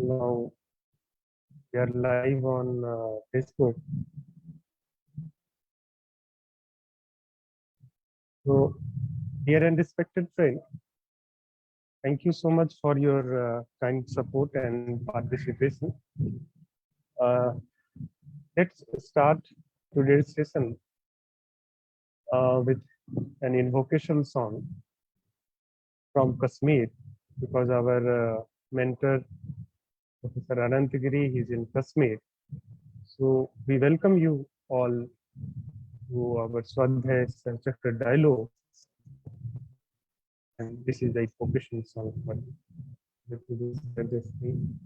Now we are live on Facebook. So, dear and respected friend, thank you so much for your kind support and participation. Let's start today's session with an invocation song from Kashmir, because our mentor, Professor Ananta Giri, is in Kashmir. So we welcome you all to our Swadhyay Chapter dialogue. And this is the invocation song. Let me just set the screen.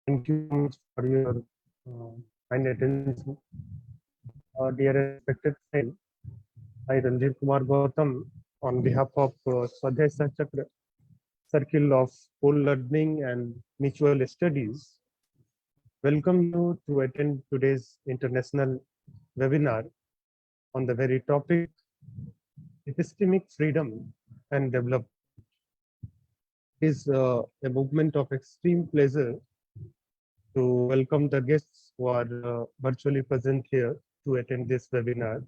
Thank you so much for your kind attention. Dear respected friend, I, Ranjit Kumar Gautam, on behalf of Swadhyay Chakra Circle of Full Learning and Mutual Studies, welcome you to attend today's international webinar on the very topic, Epistemic Freedom and Development. It is a movement of extreme pleasure to welcome the guests who are virtually present here to attend this webinar.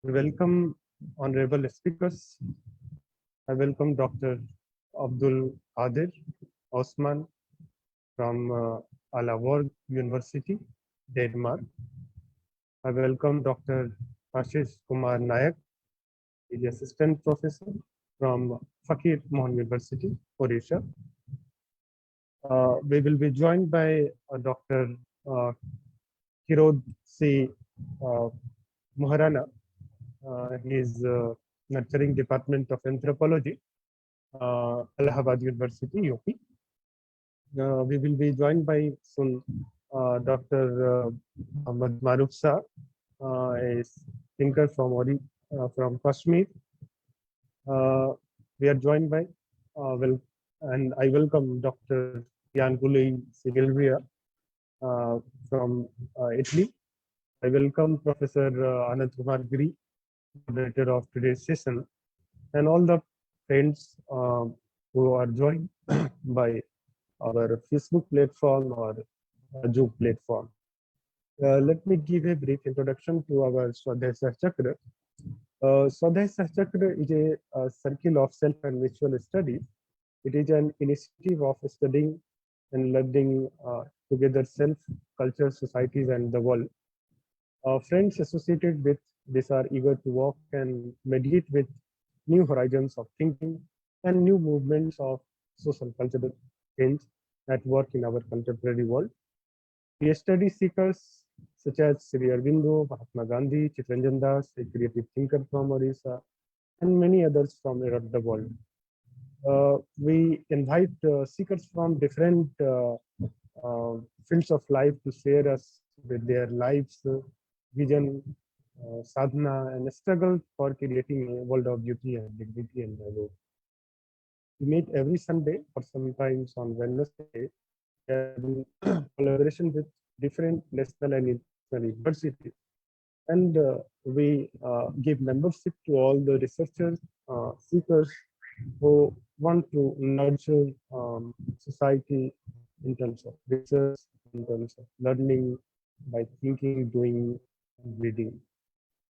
We welcome honorable speakers. I welcome Dr. Abdulkadir Osman from Aallborg University, Denmark. I welcome Dr. Kumar NAYAK, the assistant professor from Fakir Mohan University, Odisha. We will be joined by Dr. Khirod Moharana. He is nurturing department of Anthropology, Allahabad University, UP. We will be joined by soon Dr. Maroof Shah, a thinker from Kashmir. We are joined by and I welcome Dr. Gianluigi Segalerba from Italy. I welcome Professor Ananta Giri, moderator of today's session. and all the friends who are joined by our Facebook platform or Zoom platform. Let me give a brief introduction to our Swadhyaya Chakra. Swadhyaya Chakra is a circle of self and mutual studies. It is an initiative of studying and learning together self, culture, societies, and the world. Friends associated with this are eager to walk and mediate with new horizons of thinking and new movements of social cultural change at work in our contemporary world. We study seekers such as Sri Aurobindo, Mahatma Gandhi, Chittaranjan Das, a creative thinker from Orissa, and many others from around the world. We invite seekers from different fields of life to share us with their lives, vision, sadhana, and struggle for creating a world of beauty and dignity and value. We meet every Sunday or sometimes on Wednesday in collaboration with different national and international universities. And we give membership to all the researchers, seekers who want to nurture society in terms of research, in terms of learning by thinking, doing, and reading.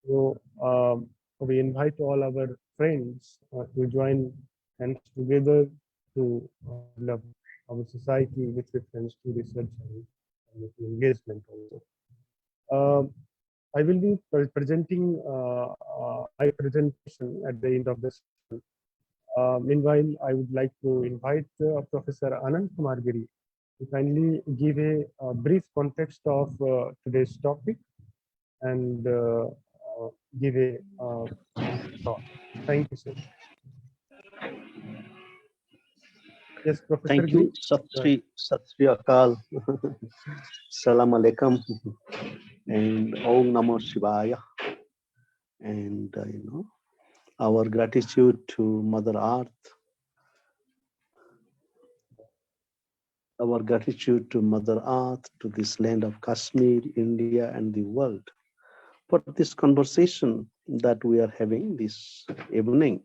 So we invite all our friends to join hands together to develop our society with reference to research and engagement also. I will be presenting my presentation at the end of the session. Meanwhile, I would like to invite Professor Ananta Giri to kindly give a brief context of today's topic and give a thought. Thank you, sir. Yes, Professor Thank you, Giri. Sat Sri Akal, Salam Alaikum, and Om Namo Shivaya. And our gratitude to Mother Earth, our gratitude to Mother Earth, to this land of Kashmir, India, and the world, for this conversation that we are having this evening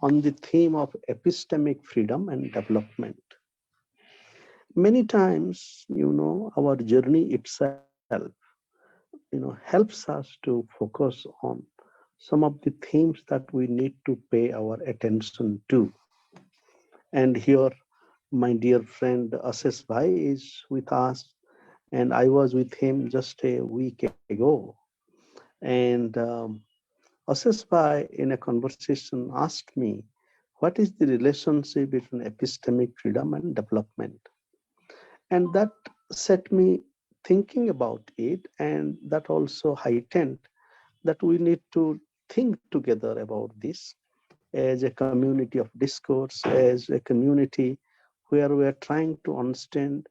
on the theme of epistemic freedom and development. Many times, our journey itself, helps us to focus on some of the themes that we need to pay our attention to. And here, my dear friend Ashish Bhai is with us, and I was with him just a week ago. And Ashish Bhai, in a conversation, asked me, what is the relationship between epistemic freedom and development? And that set me thinking about it, and that also heightened that we need to think together about this as a community of discourse, as a community where we are trying to understand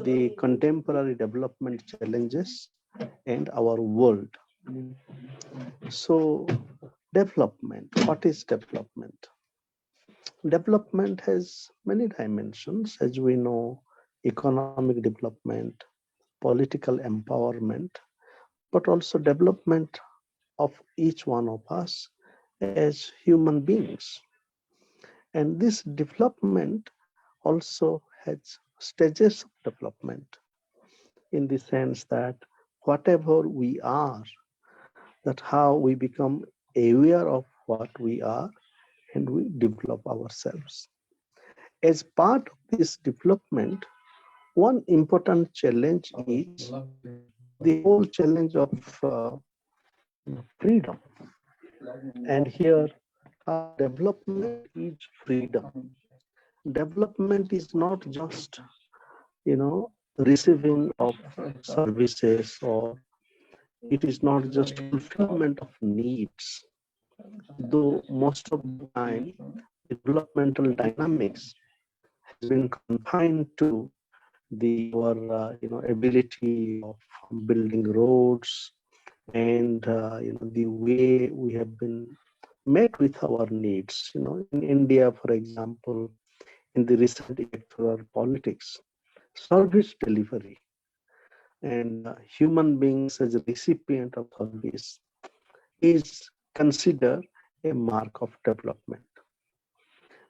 the contemporary development challenges and our world. So, development, what is development? Development has many dimensions, as we know: economic development, political empowerment, but also development of each one of us as human beings. And this development also has stages of development, in the sense that whatever we are, that how we become aware of what we are and we develop ourselves. As part of this development, one important challenge is the whole challenge of freedom. And here, development is freedom. Development is not just, receiving of services, or it is not just fulfillment of needs. Though most of the time, developmental dynamics has been confined to our ability of building roads, and the way we have been met with our needs. In India, for example, in the recent electoral politics, service delivery and human beings as a recipient of service is considered a mark of development.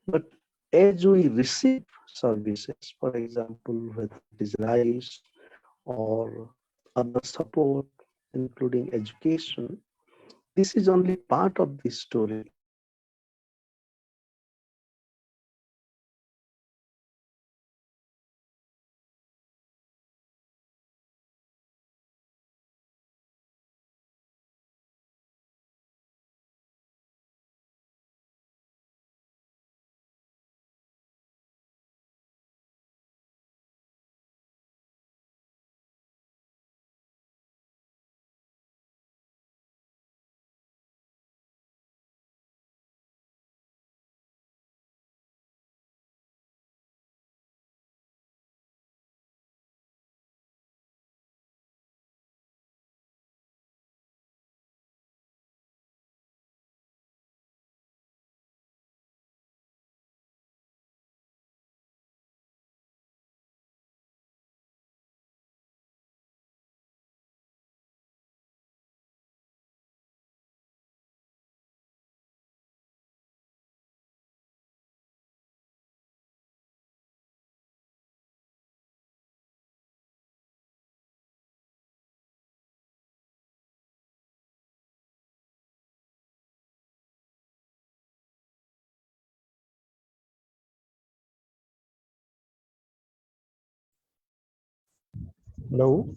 But as we receive services, for example, whether it is rice or other support, including education, this is only part of the story. Hello.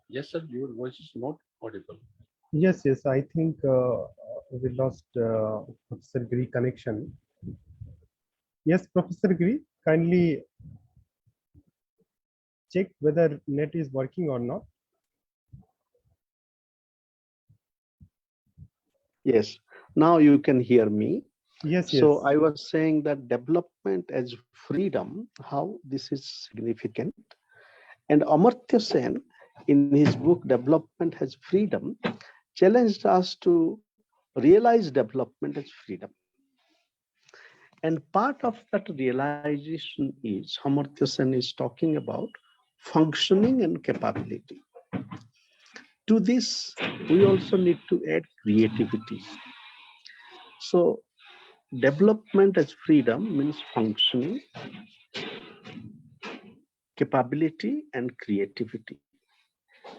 Yes, sir, your voice is not audible. Yes, yes. I think we lost Professor Giri connection. Yes, Professor Giri, kindly check whether net is working or not. Yes, now you can hear me. Yes, So yes. I was saying that development as freedom, how this is significant. And Amartya Sen, in his book Development as Freedom, challenged us to realize development as freedom. And part of that realization is, Amartya Sen is talking about functioning and capability. To this, we also need to add creativity. So development as freedom means functioning, capability, and creativity.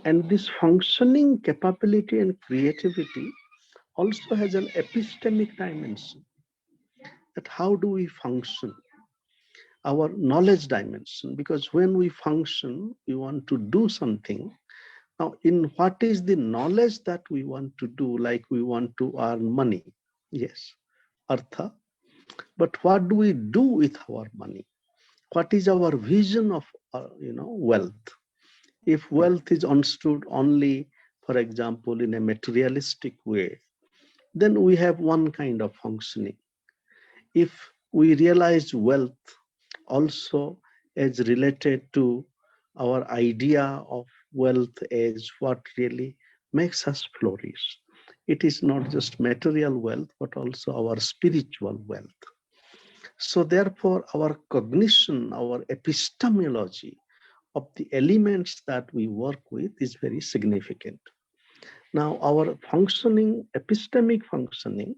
And this functioning capability and creativity also has an epistemic dimension. That how do we function? Our knowledge dimension, because when we function, we want to do something. Now, in what is the knowledge that we want to do, like we want to earn money? Yes, artha. But what do we do with our money? What is our vision of wealth? If wealth is understood only, for example, in a materialistic way, then we have one kind of functioning. If we realize wealth also as related to our idea of wealth as what really makes us flourish, it is not just material wealth, but also our spiritual wealth. So therefore, our cognition, our epistemology of the elements that we work with is very significant. Now, our functioning, epistemic functioning,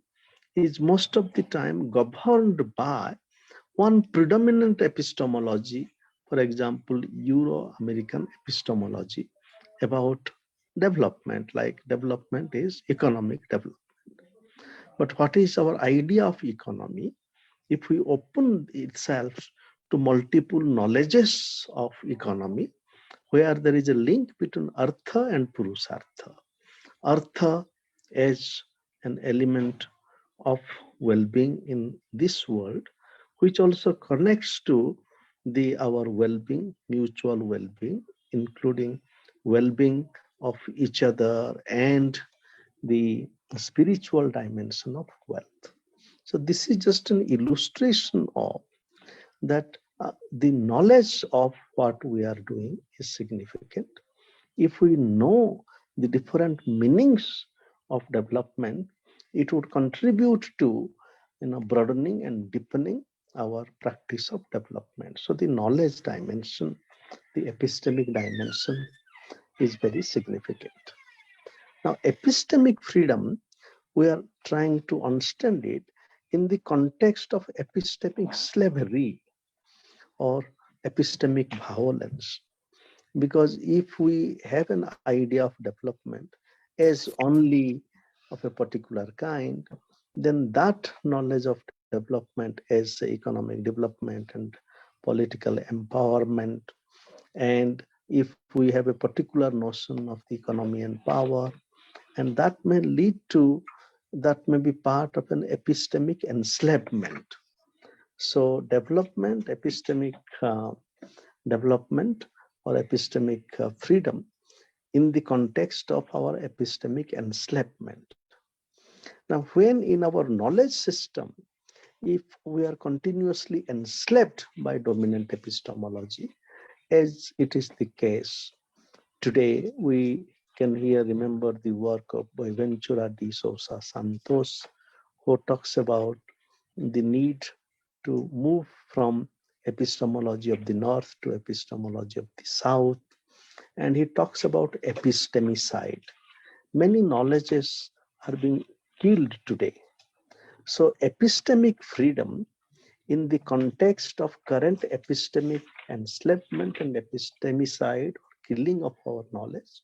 is most of the time governed by one predominant epistemology, for example, Euro-American epistemology about development, like development is economic development. But what is our idea of economy? If we open itself to multiple knowledges of economy, where there is a link between artha and purusartha. Artha as an element of well-being in this world, which also connects to our well-being, mutual well-being, including well-being of each other and the spiritual dimension of wealth. So this is just an illustration of that the knowledge of what we are doing is significant. If we know the different meanings of development, it would contribute to broadening and deepening our practice of development. So the knowledge dimension, the epistemic dimension is very significant. Now, epistemic freedom, we are trying to understand it in the context of epistemic slavery or epistemic violence. Because if we have an idea of development as only of a particular kind, then that knowledge of development as economic development and political empowerment, and if we have a particular notion of the economy and power, and that may lead to, that may be part of an epistemic enslavement. So development, epistemic development or epistemic freedom in the context of our epistemic enslavement. Now, when in our knowledge system, if we are continuously enslaved by dominant epistemology, as it is the case today, we can here remember the work of Boaventura de Sousa Santos, who talks about the need to move from epistemology of the North to epistemology of the South. And he talks about epistemicide. Many knowledges are being killed today. So epistemic freedom in the context of current epistemic enslavement and epistemicide or killing of our knowledge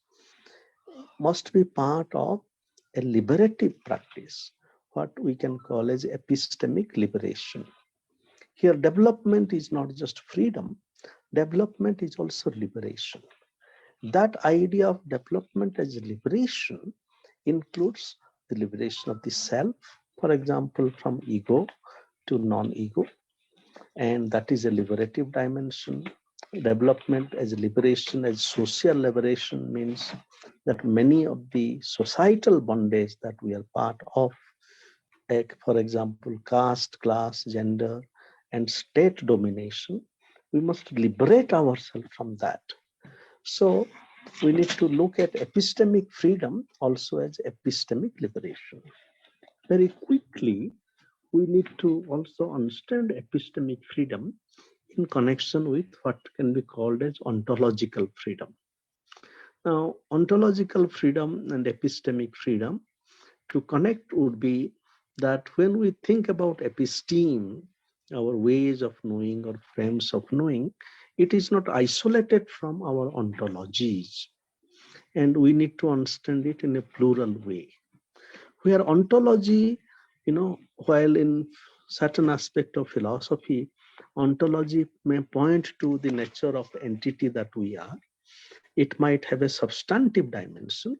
must be part of a liberative practice, what we can call as epistemic liberation. Here, development is not just freedom, development is also liberation. That idea of development as liberation includes the liberation of the self, for example, from ego to non-ego, and that is a liberative dimension. Development as liberation, as social liberation, means that many of the societal bondage that we are part of, like, for example, caste, class, gender, and state domination, we must liberate ourselves from that. So we need to look at epistemic freedom also as epistemic liberation. Very quickly, we need to also understand epistemic freedom in connection with what can be called as ontological freedom. Now, ontological freedom and epistemic freedom to connect would be that when we think about episteme, our ways of knowing or frames of knowing, it is not isolated from our ontologies. And we need to understand it in a plural way. Where ontology, while in certain aspect of philosophy, ontology may point to the nature of entity that we are. It might have a substantive dimension,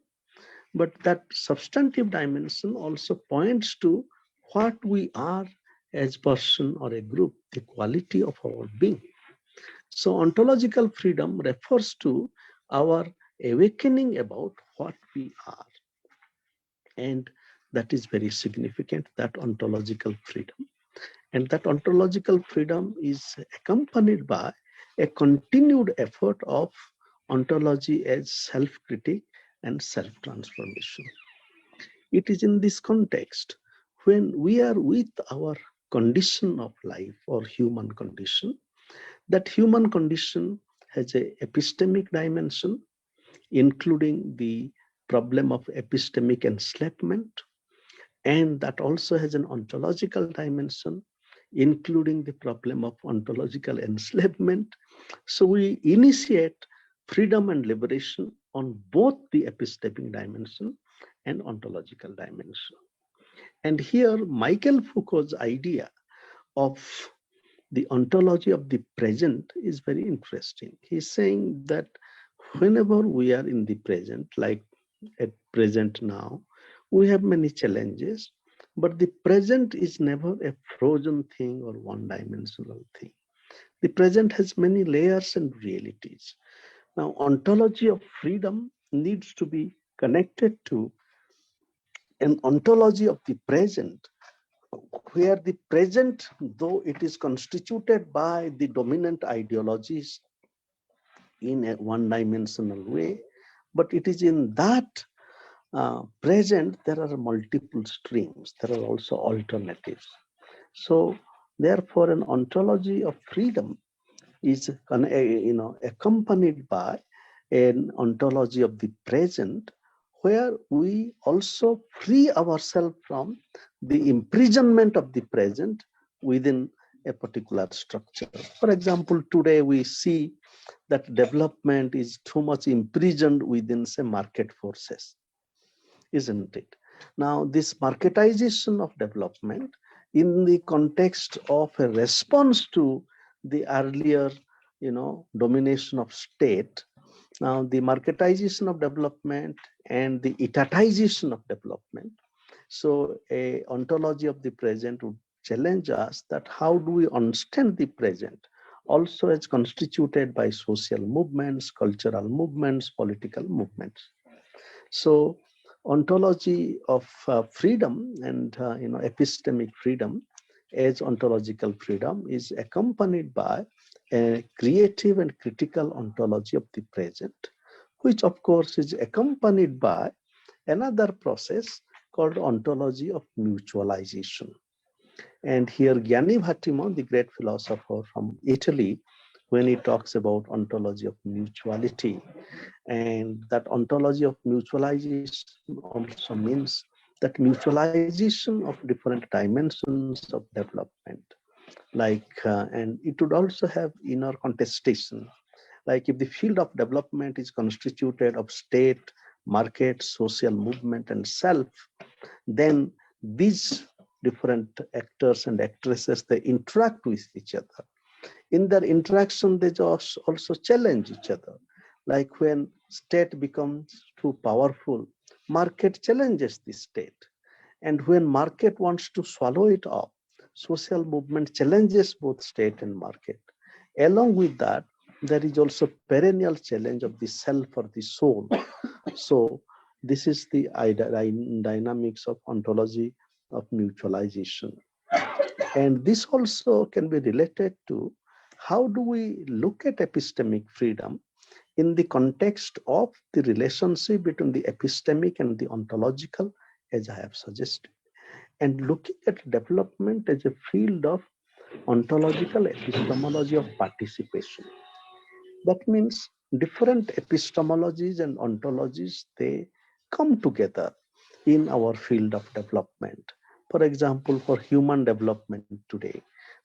but that substantive dimension also points to what we are as person or a group, the quality of our being. So ontological freedom refers to our awakening about what we are. And that is very significant, that ontological freedom. And that ontological freedom is accompanied by a continued effort of ontology as self-critique and self-transformation. It is in this context when we are with our condition of life or human condition, that human condition has an epistemic dimension, including the problem of epistemic enslavement, and that also has an ontological dimension, including the problem of ontological enslavement. So we initiate freedom and liberation on both the epistemic dimension and ontological dimension. And here, Michael Foucault's idea of the ontology of the present is very interesting. He's saying that whenever we are in the present, like at present now, we have many challenges, but the present is never a frozen thing or one-dimensional thing. The present has many layers and realities. Now, ontology of freedom needs to be connected to an ontology of the present, where the present, though it is constituted by the dominant ideologies in a one-dimensional way, but it is in that present, there are multiple streams. There are also alternatives. So therefore, an ontology of freedom is accompanied by an ontology of the present, where we also free ourselves from the imprisonment of the present within a particular structure. For example, today we see that development is too much imprisoned within, say, market forces, isn't it? Now, this marketization of development in the context of a response to the earlier, domination of state. Now, the marketization of development and the etatization of development. So, a ontology of the present would challenge us that how do we understand the present, also as constituted by social movements, cultural movements, political movements. So, ontology of freedom and epistemic freedom as ontological freedom is accompanied by a creative and critical ontology of the present, which of course is accompanied by another process called ontology of mutualization. And here Gianni Bhattimon, the great philosopher from Italy, when he talks about ontology of mutuality, and that ontology of mutualization also means that mutualization of different dimensions of development, and it would also have inner contestation. Like if the field of development is constituted of state, market, social movement, and self, then these different actors and actresses, they interact with each other. In their interaction, they also challenge each other. Like when state becomes too powerful, market challenges the state. And when market wants to swallow it up, social movement challenges both state and market. Along with that, there is also perennial challenge of the self or the soul. So this is the dynamics of ontology of mutualization. And this also can be related to how do we look at epistemic freedom in the context of the relationship between the epistemic and the ontological, as I have suggested, and looking at development as a field of ontological epistemology of participation. That means different epistemologies and ontologies, they come together in our field of development. For example, for human development today,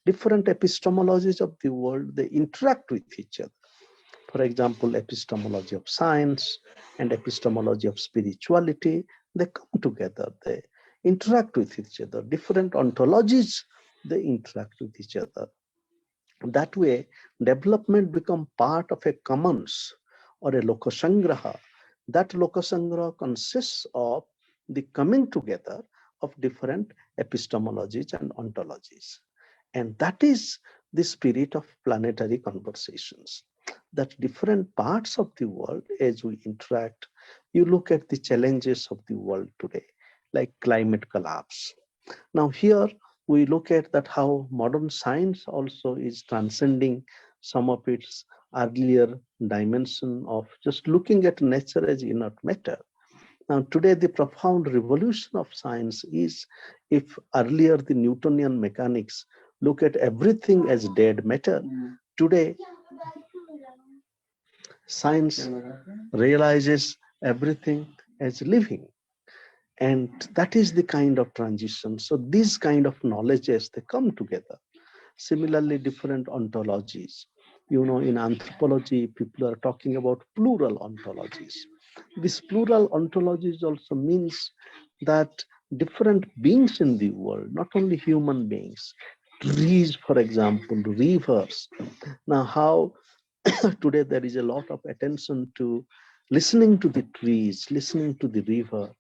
different epistemologies of the world, they interact with each other. For example, epistemology of science and epistemology of spirituality, they come together, they interact with each other. Different ontologies, they interact with each other. That way, development become part of a commons or a lokasangraha. That lokasangraha consists of the coming together of different epistemologies and ontologies. And that is the spirit of planetary conversations. That different parts of the world, as we interact, you look at the challenges of the world today, like climate collapse. Now here, we look at that how modern science also is transcending some of its earlier dimension of just looking at nature as inert matter. Now today, the profound revolution of science is, if earlier the Newtonian mechanics look at everything as dead matter, today science realizes everything as living. And that is the kind of transition. So these kind of knowledges, they come together. Similarly, different ontologies. In anthropology, people are talking about plural ontologies. This plural ontologies also means that different beings in the world, not only human beings, trees, for example, rivers. Now, how today there is a lot of attention to listening to the trees, listening to the river.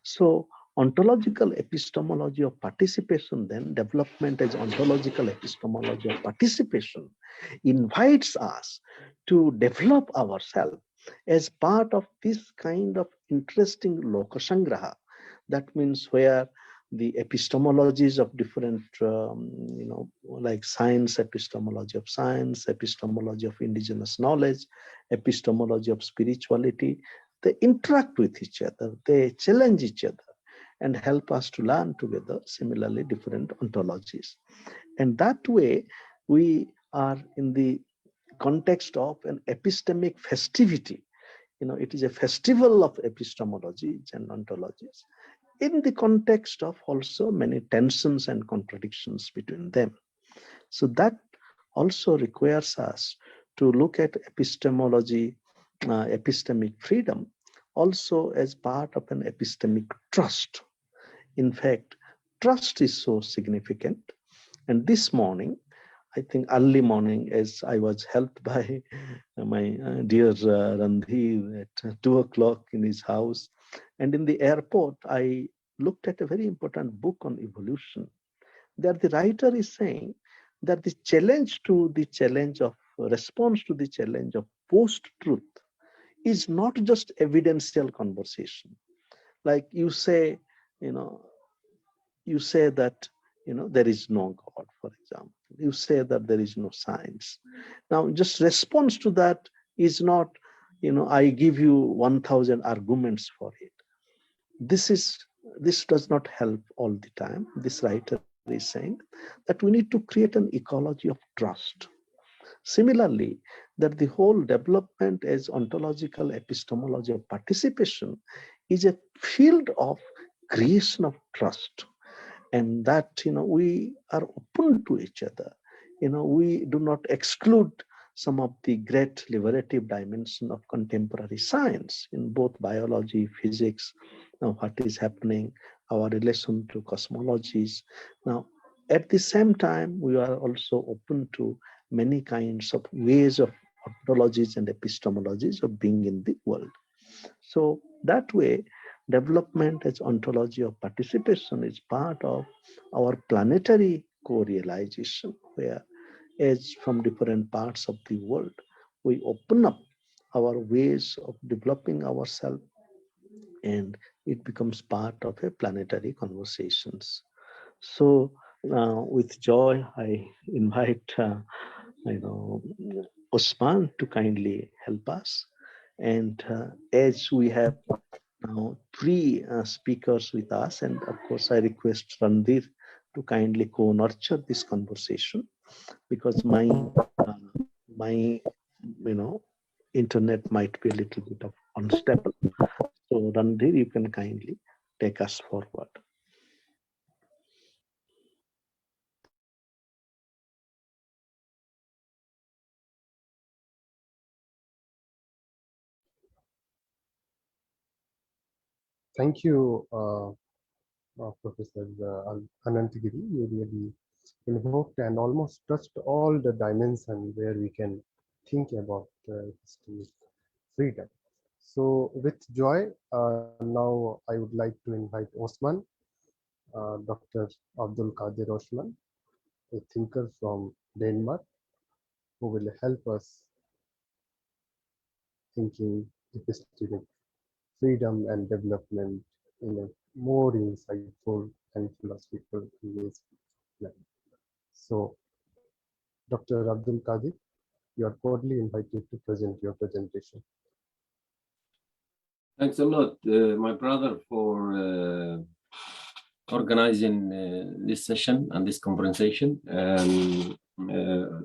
So ontological epistemology of participation, then development as ontological epistemology of participation, invites us to develop ourselves as part of this kind of interesting lokasangraha. That means where the epistemologies of different, like science, epistemology of science, epistemology of indigenous knowledge, epistemology of spirituality, they interact with each other, they challenge each other and help us to learn together, similarly different ontologies. And that way, we are in the context of an epistemic festivity it is a festival of epistemologies and ontologies in the context of also many tensions and contradictions between them. So that also requires us to look at epistemology, epistemic freedom, also as part of an epistemic trust. In fact, trust is so significant. And this morning, I think early morning, as I was helped by my dear Randhir at 2 o'clock in his house. And in the airport, I looked at a very important book on evolution. There the writer is saying that the challenge of response to the challenge of post-truth is not just evidential conversation. Like you say that there is no God, for example. You say that there is no science. Now, just response to that is not, I give you 1,000 arguments for it. This does not help all the time. This writer is saying that we need to create an ecology of trust. Similarly, that the whole development as ontological epistemology of participation is a field of creation of trust. And that we are open to each other. We do not exclude some of the great liberative dimension of contemporary science in both biology, physics, what is happening, our relation to cosmologies. Now, at the same time, we are also open to many kinds of ways of ontologies and epistemologies of being in the world. So that way, development as ontology of participation is part of our planetary co-realization, where as from different parts of the world, we open up our ways of developing ourselves, and it becomes part of a planetary conversations. So with joy, I invite Osman to kindly help us. And as we have now 3 speakers with us, and of course I request Randhir to kindly co-nurture this conversation, because my internet might be a little bit of unstable. So Randhir, you can kindly take us forward. Thank you, Professor Ananta Giri. You really invoked and almost touched all the dimensions where we can think about epistemic freedom. So with joy, now I would like to invite Osman, Dr. Abdulkadir Osman, a thinker from Denmark, who will help us thinking epistemic freedom and development in a more insightful and philosophical ways. So, Dr. Abdulkadir, you are cordially invited to present your presentation. Thanks a lot, my brother, for organizing this session and this conversation.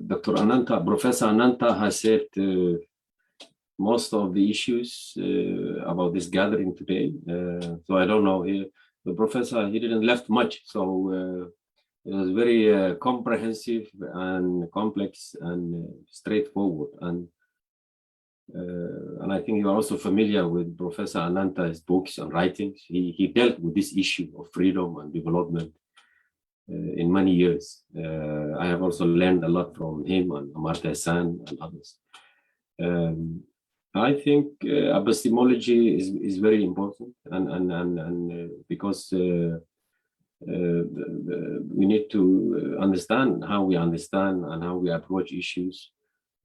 Dr. Ananta, Professor Ananta has said most of the issues about this gathering today. So I don't know, the professor, he didn't left much. So it was very comprehensive and complex and straightforward. And I think you're also familiar with Professor Ananta's books and writings. He dealt with this issue of freedom and development in many years. I have also learned a lot from him and Amartya Sen and others. I think epistemology is very important, and because we need to understand how we understand and how we approach issues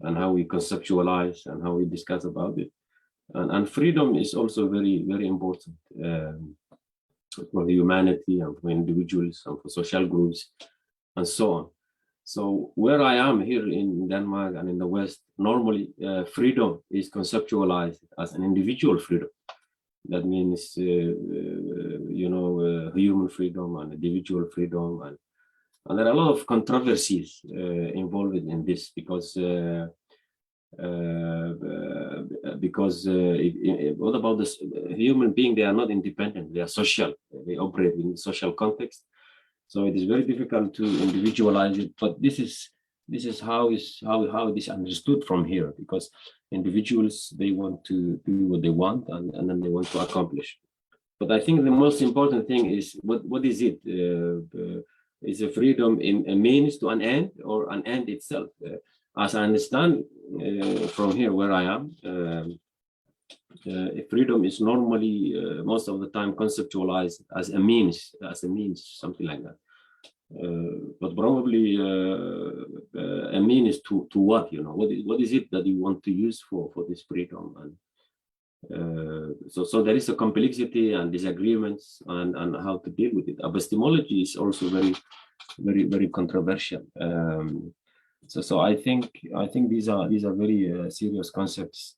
and how we conceptualize and how we discuss about it. And freedom is also very, very important for humanity and for individuals and for social groups and so on. So where I am here in Denmark and in the West, normally freedom is conceptualized as an individual freedom. That means, human freedom and individual freedom. And there are a lot of controversies involved in this, because Because what about this human being? They are not independent. They are social. They operate in social context. So it is very difficult to individualize it. But this is how it is understood from here, because individuals, they want to do what they want, and then they want to accomplish. But I think the most important thing is what is it? Is a freedom in a means to an end, or an end itself? As I understand from here where I am, freedom is normally most of the time conceptualized as a means, something like that. But probably a means to what? What is it that you want to use for this freedom? And so there is a complexity and disagreements and how to deal with it. Epistemology is also very, very, very controversial. So I think these are very serious concepts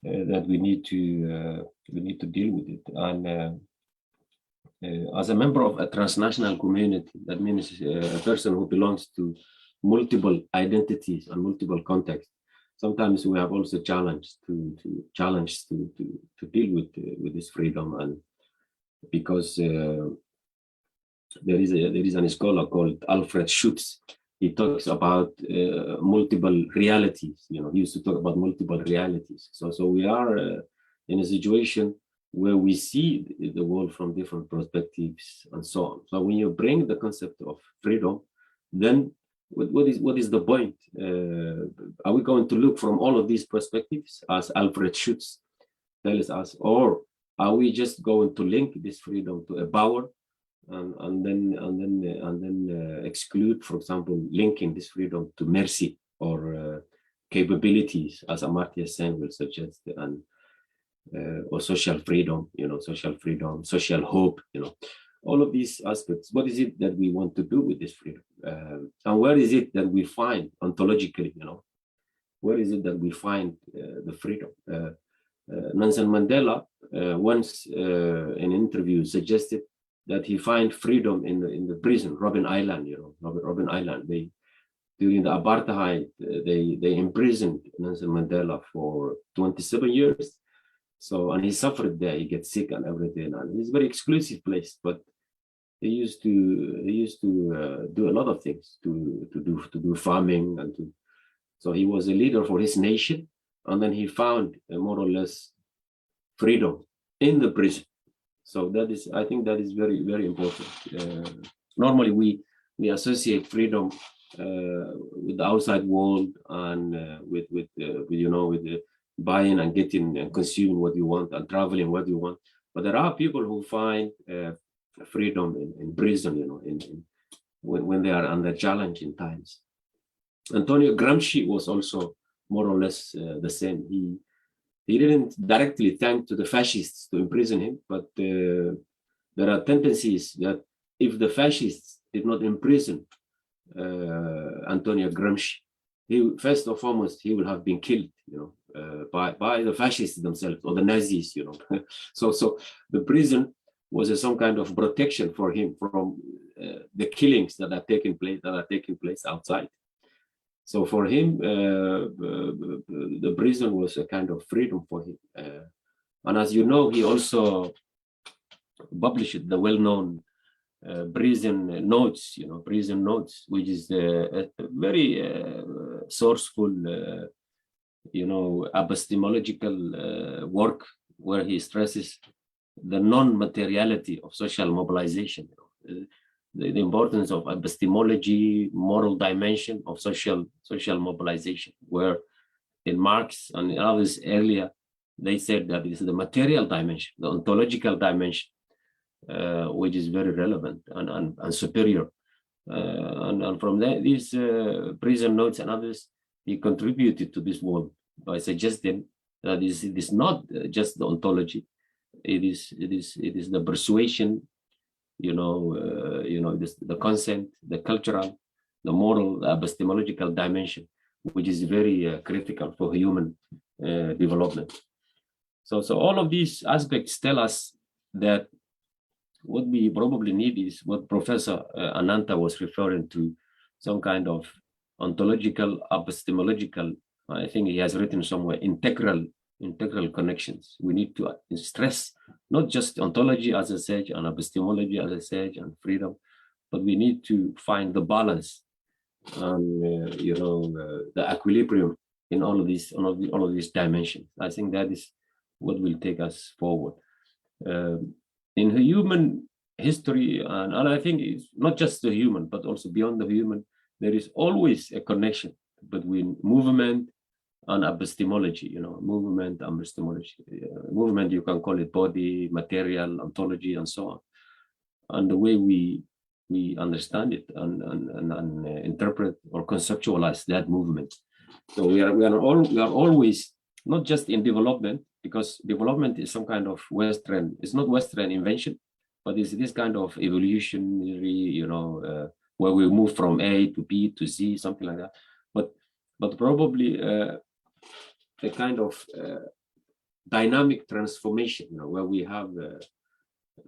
that we need to deal with it. And as a member of a transnational community, that means a person who belongs to multiple identities and multiple contexts. Sometimes we have also challenged to deal with this freedom, and because there is a scholar called Alfred Schutz. He talks about multiple realities. He used to talk about multiple realities. So we are in a situation where we see the world from different perspectives and so on. So when you bring the concept of freedom, then what is the point? Are we going to look from all of these perspectives, as Alfred Schutz tells us, or are we just going to link this freedom to a power, and then exclude, for example, linking this freedom to mercy or capabilities, as Amartya Sen will suggest, and or social freedom, social hope, all of these aspects. What is it that we want to do with this freedom? And where is it that we find ontologically, where is it that we find the freedom? Nelson Mandela once in an interview suggested that he find freedom in the prison, Robben Island, Robben Island. During the apartheid, they imprisoned Nelson Mandela for 27 years. So, and he suffered there, he gets sick and everything. And it's a very exclusive place, but he used to do a lot of things, to do farming, and so he was a leader for his nation. And then he found more or less freedom in the prison. So I think that is very, very important. Normally we associate freedom with the outside world and with the buying and getting and consuming what you want and traveling what you want. But there are people who find freedom in prison, when they are under challenging times. Antonio Gramsci was also more or less the same. He didn't directly thank to the fascists to imprison him, but there are tendencies that if the fascists did not imprison Antonio Gramsci, first and foremost, he would have been killed, by the fascists themselves, or the Nazis, So the prison was some kind of protection for him from the killings that are taking place outside. So for him, the prison was a kind of freedom for him. And as you know, he also published the well-known prison notes, which is a very sourceful, epistemological work, where he stresses the non-materiality of social mobilization, the importance of epistemology, moral dimension of social mobilization, where in Marx and others earlier, they said that it is the material dimension, the ontological dimension, which is very relevant and superior. And from these prison notes and others, he contributed to this work by suggesting that it is not just the ontology, it is the persuasion, the consent, the cultural, the moral, the epistemological dimension, which is very critical for human development. So all of these aspects tell us that what we probably need is what Professor Ananta was referring to, some kind of ontological, epistemological I think he has written somewhere, integral connections. We need to stress not just ontology as I said, and epistemology as I said, and freedom, but we need to find the balance and the equilibrium in all of these dimensions. I think that is what will take us forward. In human history, and I think it's not just the human, but also beyond the human, there is always a connection between movement and epistemology, movement and epistemology. Movement, you can call it body, material, ontology, and so on. And the way we understand it and interpret or conceptualize that movement. So we are always not just in development, because development is some kind of Western, it's not Western invention, but it's this kind of evolutionary, where we move from A to B to Z, something like that. But probably a kind of dynamic transformation, where we have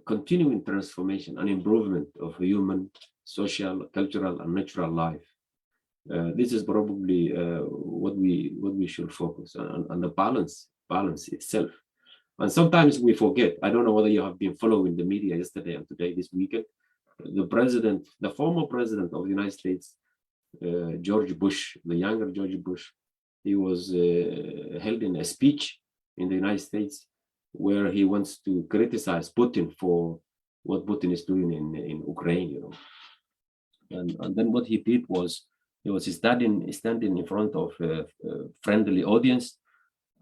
continuing transformation and improvement of human, social, cultural, and natural life. This is probably what we should focus on the balance itself. And sometimes we forget. I don't know whether you have been following the media yesterday and today, this weekend. The former president of the United States, George Bush, the younger George Bush, he was held in a speech in the United States where he wants to criticize Putin for what Putin is doing in Ukraine, And then what he did was he was standing in front of a friendly audience,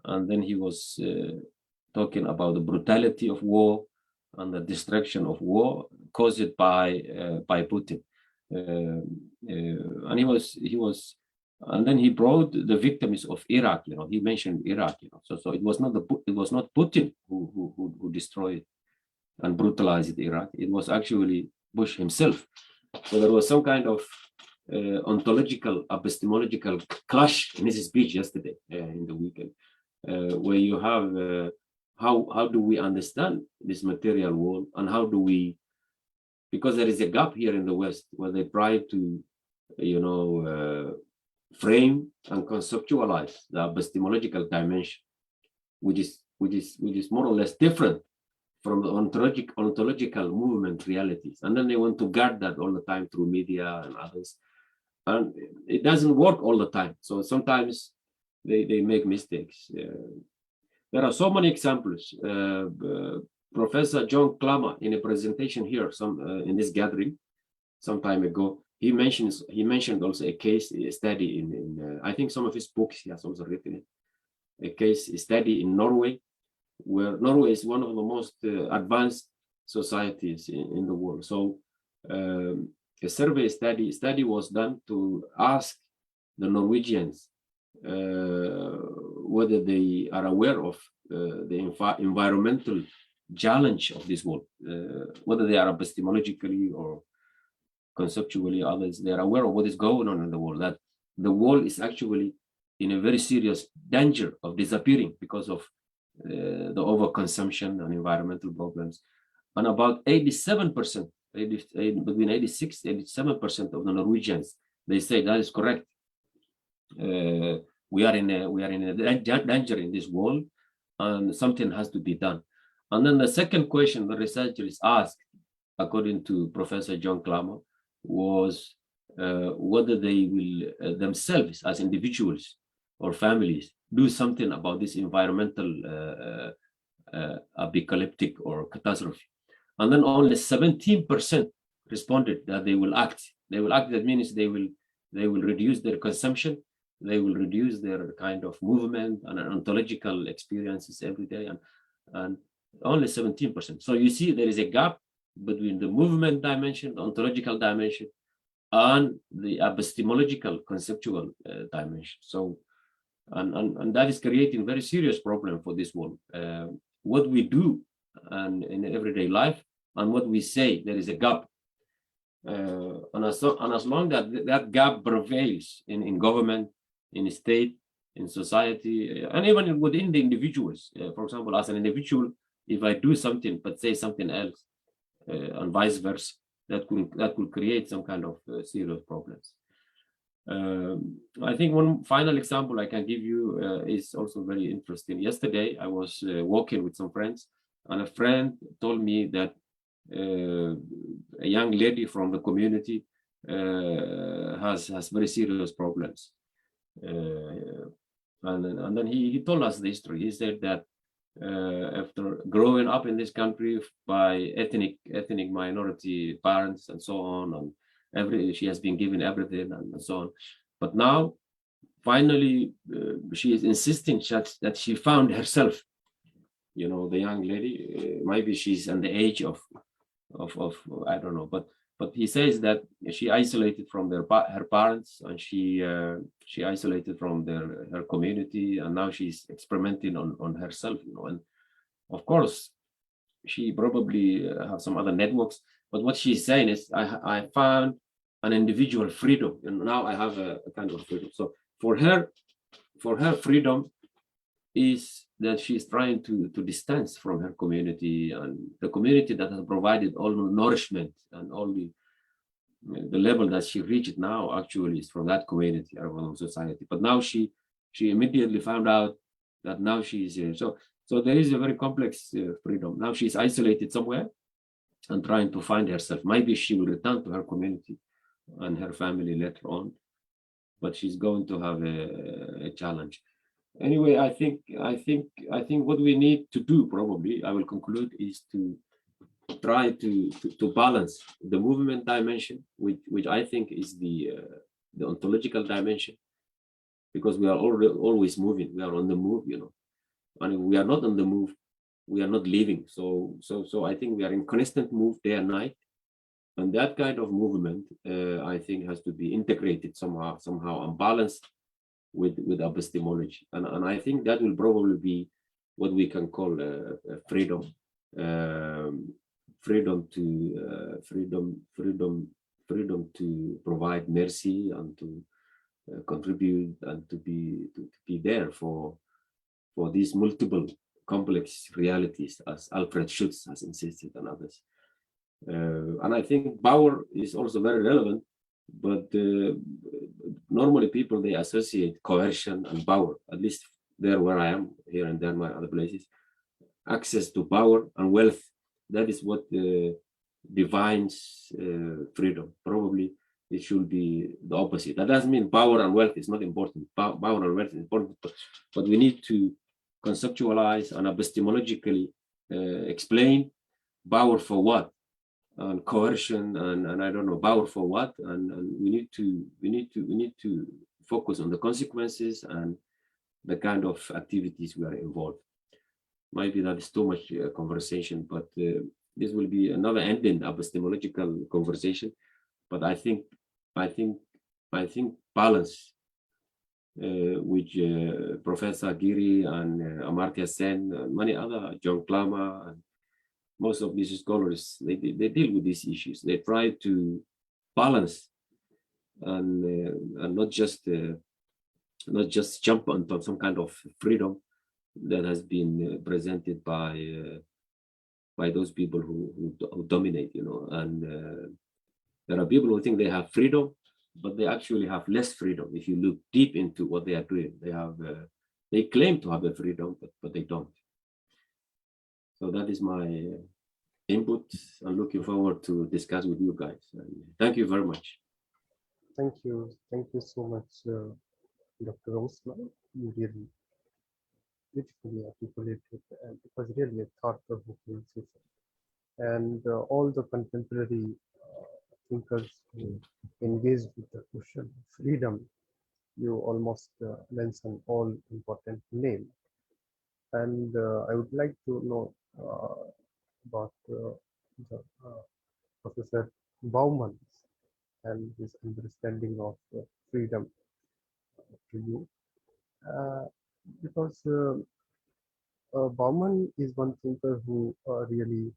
and then he was talking about the brutality of war and the destruction of war caused by Putin. And and then he brought the victims of Iraq. He mentioned Iraq. So it was not Putin who destroyed and brutalized Iraq. It was actually Bush himself. So there was some kind of ontological, epistemological clash in his speech yesterday in the weekend, where you have how do we understand this material world, and how do we, because there is a gap here in the West where they try to, frame and conceptualize the epistemological dimension, which is more or less different from the ontological movement realities. And then they want to guard that all the time through media and others. And it doesn't work all the time. So sometimes they make mistakes. There are so many examples. Professor John Clama, in a presentation here, in this gathering, some time ago, he mentioned also a case study in I think some of his books he has also written it. A case study in Norway, where Norway is one of the most advanced societies in the world. So a survey study was done to ask the Norwegians whether they are aware of the environmental challenge of this world, whether they are epistemologically or conceptually, others, they are aware of what is going on in the world, that the world is actually in a very serious danger of disappearing because of the overconsumption and environmental problems. And about 87%, between 86 and 87% of the Norwegians, they say that is correct. We are in a danger in this world, and something has to be done. And then the second question the researchers asked, according to Professor John Clama, was whether they will themselves as individuals or families do something about this environmental apocalyptic or catastrophe. And then only 17% responded that they will act. They will act. That means they will reduce their consumption. They will reduce their kind of movement and ontological experiences every day, and only 17%. So you see there is a gap between the movement dimension, the ontological dimension, and the epistemological conceptual dimension. So, and that is creating very serious problem for this world. What we do and in everyday life and what we say, there is a gap. And as long as that gap prevails in government, in state, in society, and even within the individuals. For example, as an individual, if I do something but say something else, and vice versa, that could create some kind of serious problems. I think one final example I can give you is also very interesting. Yesterday, I was walking with some friends, and a friend told me that a young lady from the community has very serious problems. And then he told us the history. He said that after growing up in this country by ethnic minority parents and so on, and she has been given everything and so on, but now finally she is insisting that she found herself. You know, the young lady, maybe she's in the age of I don't know, but he says that she isolated from her parents, and she isolated from her community, and now she's experimenting on herself, you know. And of course she probably have some other networks, but what she's saying is I found an individual freedom, and now I have a kind of freedom. So for her freedom is that she's trying to distance from her community, and the community that has provided all the nourishment and all the level that she reached now actually is from that community or society. But now she immediately found out that now she's so there is a very complex freedom. Now she's isolated somewhere and trying to find herself. Maybe she will return to her community and her family later on, but she's going to have a challenge. Anyway, I think what we need to do, probably, I will conclude, is to try to balance the movement dimension, which I think is the ontological dimension, because we are always moving. We are on the move, you know, and if we are not on the move, we are not living. So I think we are in constant move day and night, and that kind of movement, I think, has to be integrated somehow and balanced with epistemology, and I think that will probably be what we can call freedom, freedom to provide mercy and to contribute and to be there for these multiple complex realities, as Alfred Schutz has insisted, and others. And I think power is also very relevant. But normally people, they associate coercion and power, at least there where I am, here and there, my other places, access to power and wealth. That is what defines freedom. Probably it should be the opposite. That doesn't mean power and wealth is not important. Power and wealth is important, but we need to conceptualize and epistemologically explain power for what, and coercion and I don't know, power for what, and we need to focus on the consequences and the kind of activities we are involved. Maybe that is too much conversation, but this will be another ending epistemological conversation. But I think balance, which Professor Giri and Amartya Sen and many other, John Plama, and most of these scholars, they deal with these issues. They try to balance and not just jump onto some kind of freedom that has been presented by those people who dominate, you know. And there are people who think they have freedom, but they actually have less freedom. If you look deep into what they are doing, they claim to have a freedom, but they don't. So that is my input. I'm looking forward to discuss with you guys. And thank you very much. Thank you so much, Dr. Osman. You really beautifully articulated, and it was really a thought-provoking session. And all the contemporary thinkers who engaged with the question of freedom, you almost mentioned all important names. And I would like to know about Professor Bauman and his understanding of freedom to you, because Bauman is one thinker who really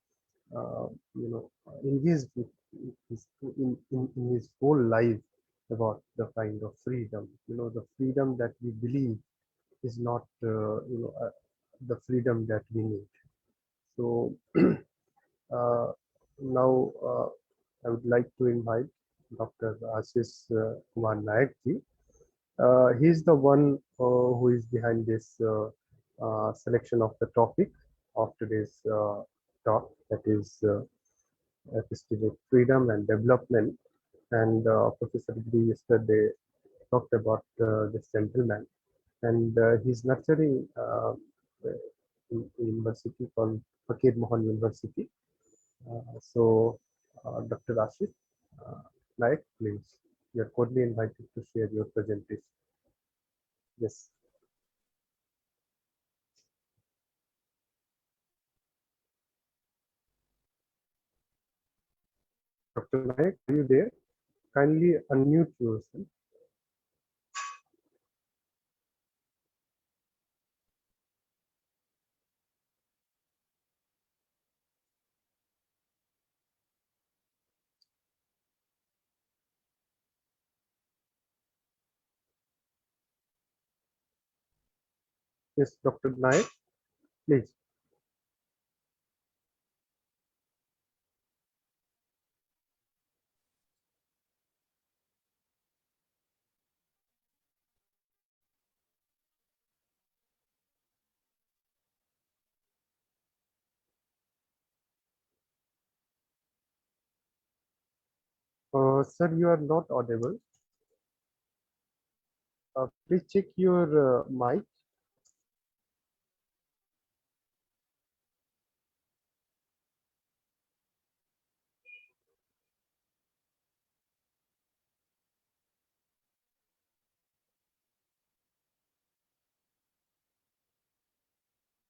engaged with in his whole life about the kind of freedom, the freedom that we believe is not the freedom that we need. So now I would like to invite Dr. Ashish Kumar Nayak ji. He's the one who is behind this selection of the topic of today's talk, that is epistemic freedom and development. And Professor Giri yesterday talked about this gentleman, and he's nurturing university called Fakir Mohan University. Dr. Ashish Nayak, please, you're cordially invited to share your presentation. Yes. Dr. Nayak, are you there? Kindly unmute yourself. Yes, Dr. Nayak, please. Sir, you are not audible. Please check your mic.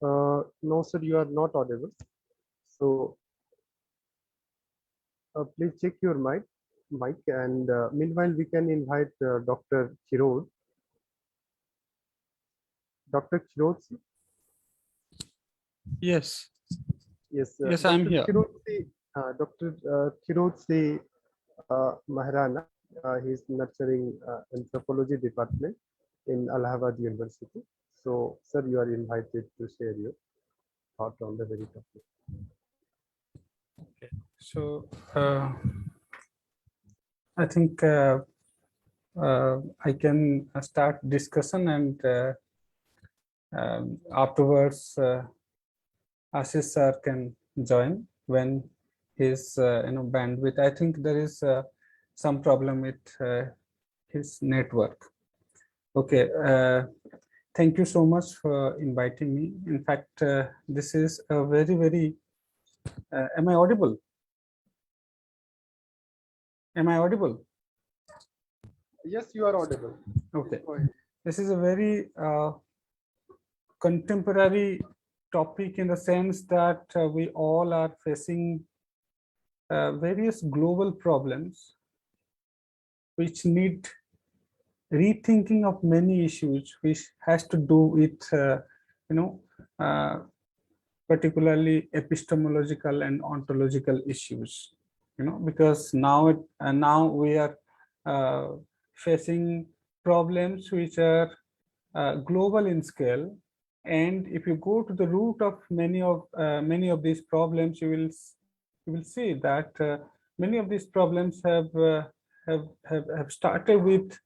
No, sir, you are not audible. So please check your mic, and meanwhile we can invite Dr. Khirod. Dr. Khirod, Yes, yes, yes, Dr. I'm here. Dr. Khirod Moharana, he's nurturing Anthropology department in Allahabad University. So, sir, you are invited to share your thought on the very topic. Okay. So I think I can start discussion, and afterwards Ashish sir can join when his bandwidth. I think there is some problem with his network. Okay. Thank you so much for inviting me. In fact, this is a very am I audible? Am I audible? Yes, you are audible. Okay. This is a very contemporary topic, in the sense that we all are facing various global problems which need rethinking of many issues, which has to do with particularly epistemological and ontological issues, because now we are facing problems which are global in scale. And if you go to the root of many of these problems, you will see that many of these problems have started with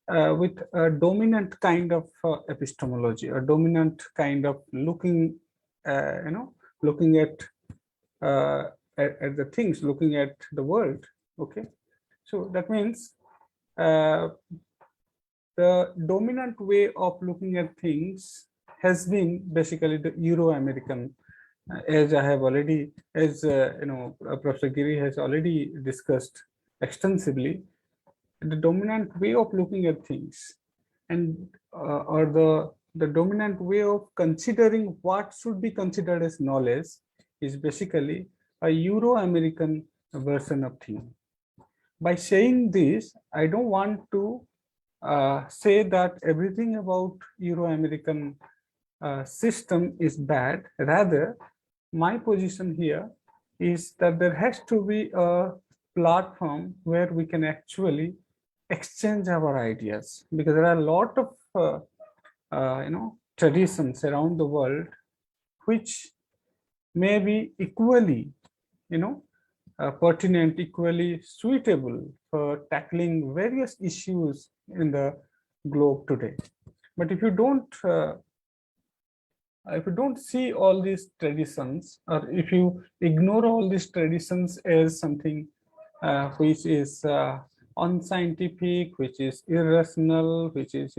a dominant kind of epistemology, a dominant kind of looking at the things, looking at the world. Okay, so that means the dominant way of looking at things has been basically the Euro-American, as Professor Giri has already discussed extensively. The dominant way of looking at things, and or the dominant way of considering what should be considered as knowledge, is basically a Euro-American version of thing. By saying this, I don't want to say that everything about Euro-American system is bad. Rather, my position here is that there has to be a platform where we can actually exchange our ideas, because there are a lot of traditions around the world which may be equally pertinent, equally suitable for tackling various issues in the globe today. But if you don't see all these traditions, or if you ignore all these traditions as something which is unscientific, which is irrational, which is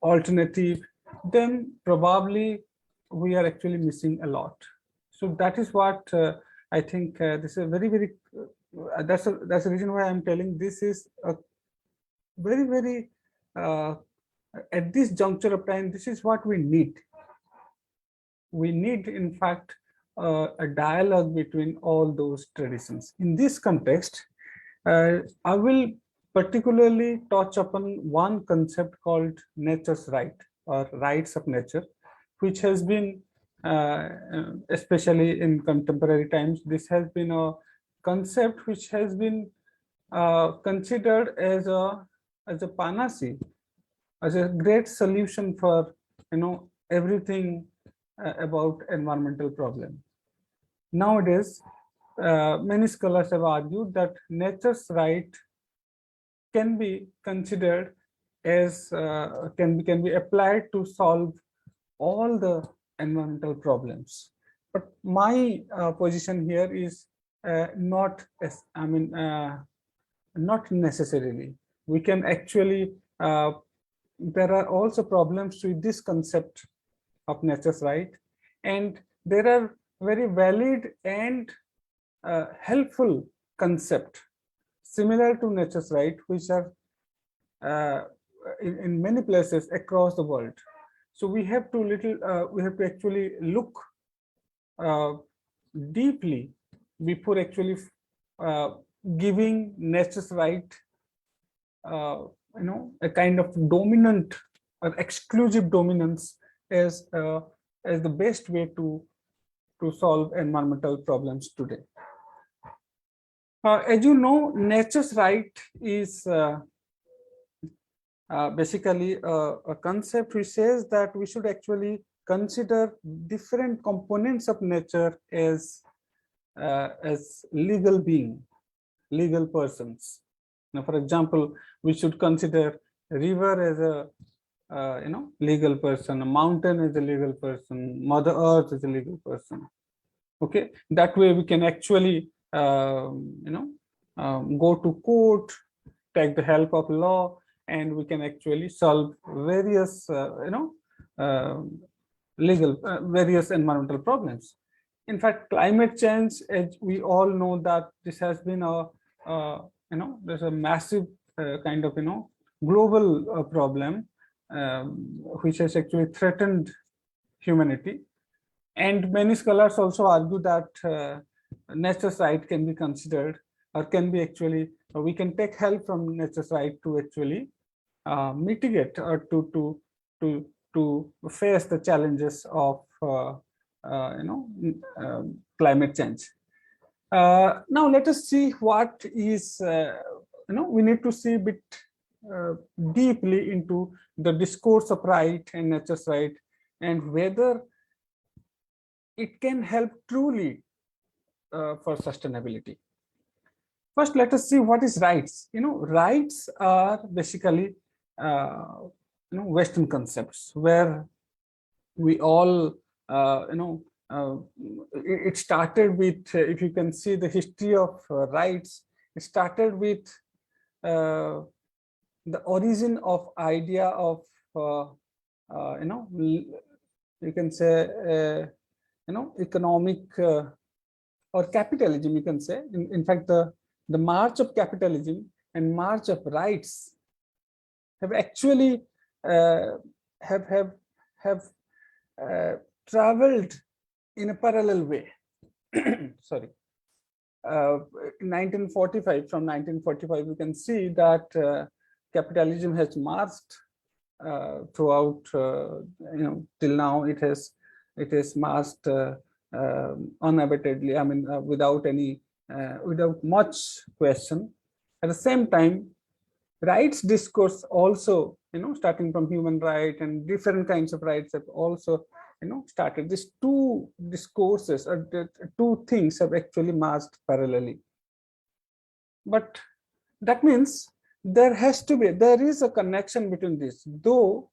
alternative, then probably we are actually missing a lot. So that is what I think this is a very that's the reason why I'm telling this is a very at this juncture of time, this is what we need. We need, in fact, a dialogue between all those traditions. In this context, I will particularly touch upon one concept called nature's right, or rights of nature, which has been, especially in contemporary times, this has been a concept which has been considered as a panacea, as a great solution for everything about environmental problem. Nowadays, many scholars have argued that nature's right can be considered as can be applied to solve all the environmental problems. But my position here is not necessarily. We can actually there are also problems with this concept of nature's right, and there are very valid and helpful concept similar to nature's right, which are in many places across the world. So we have to actually look deeply before actually giving nature's right a kind of dominant or exclusive dominance as the best way to solve environmental problems today. As you know, nature's right is basically a concept which says that we should actually consider different components of nature as legal being, legal persons. Now, for example, we should consider a river as a legal person, a mountain as a legal person, Mother Earth as a legal person. Okay, that way we can actually go to court, take the help of law, and we can actually solve various various environmental problems. In fact, climate change, as we all know, that this has been there's a massive kind of global problem which has actually threatened humanity. And many scholars also argue that nature's right can be considered, or can be actually, we can take help from nature's right to actually mitigate or to face the challenges of climate change. Now let us see what is we need to see a bit deeply into the discourse of right and nature's right, and whether it can help truly for sustainability. First, let us see what is rights. Rights are basically Western concepts, where we all it started with, if you can see the history of rights, it started with the origin of idea of you can say economic or capitalism, you can say. In fact, the march of capitalism and march of rights have actually traveled in a parallel way. Sorry. In 1945, from 1945, you can see that capitalism has marched throughout, till now. It has marched unabatedly. I mean, without much question. At the same time, rights discourse also, starting from human right and different kinds of rights have also, started. These two discourses or the two things have actually marched parallelly. But that means there is a connection between this. Though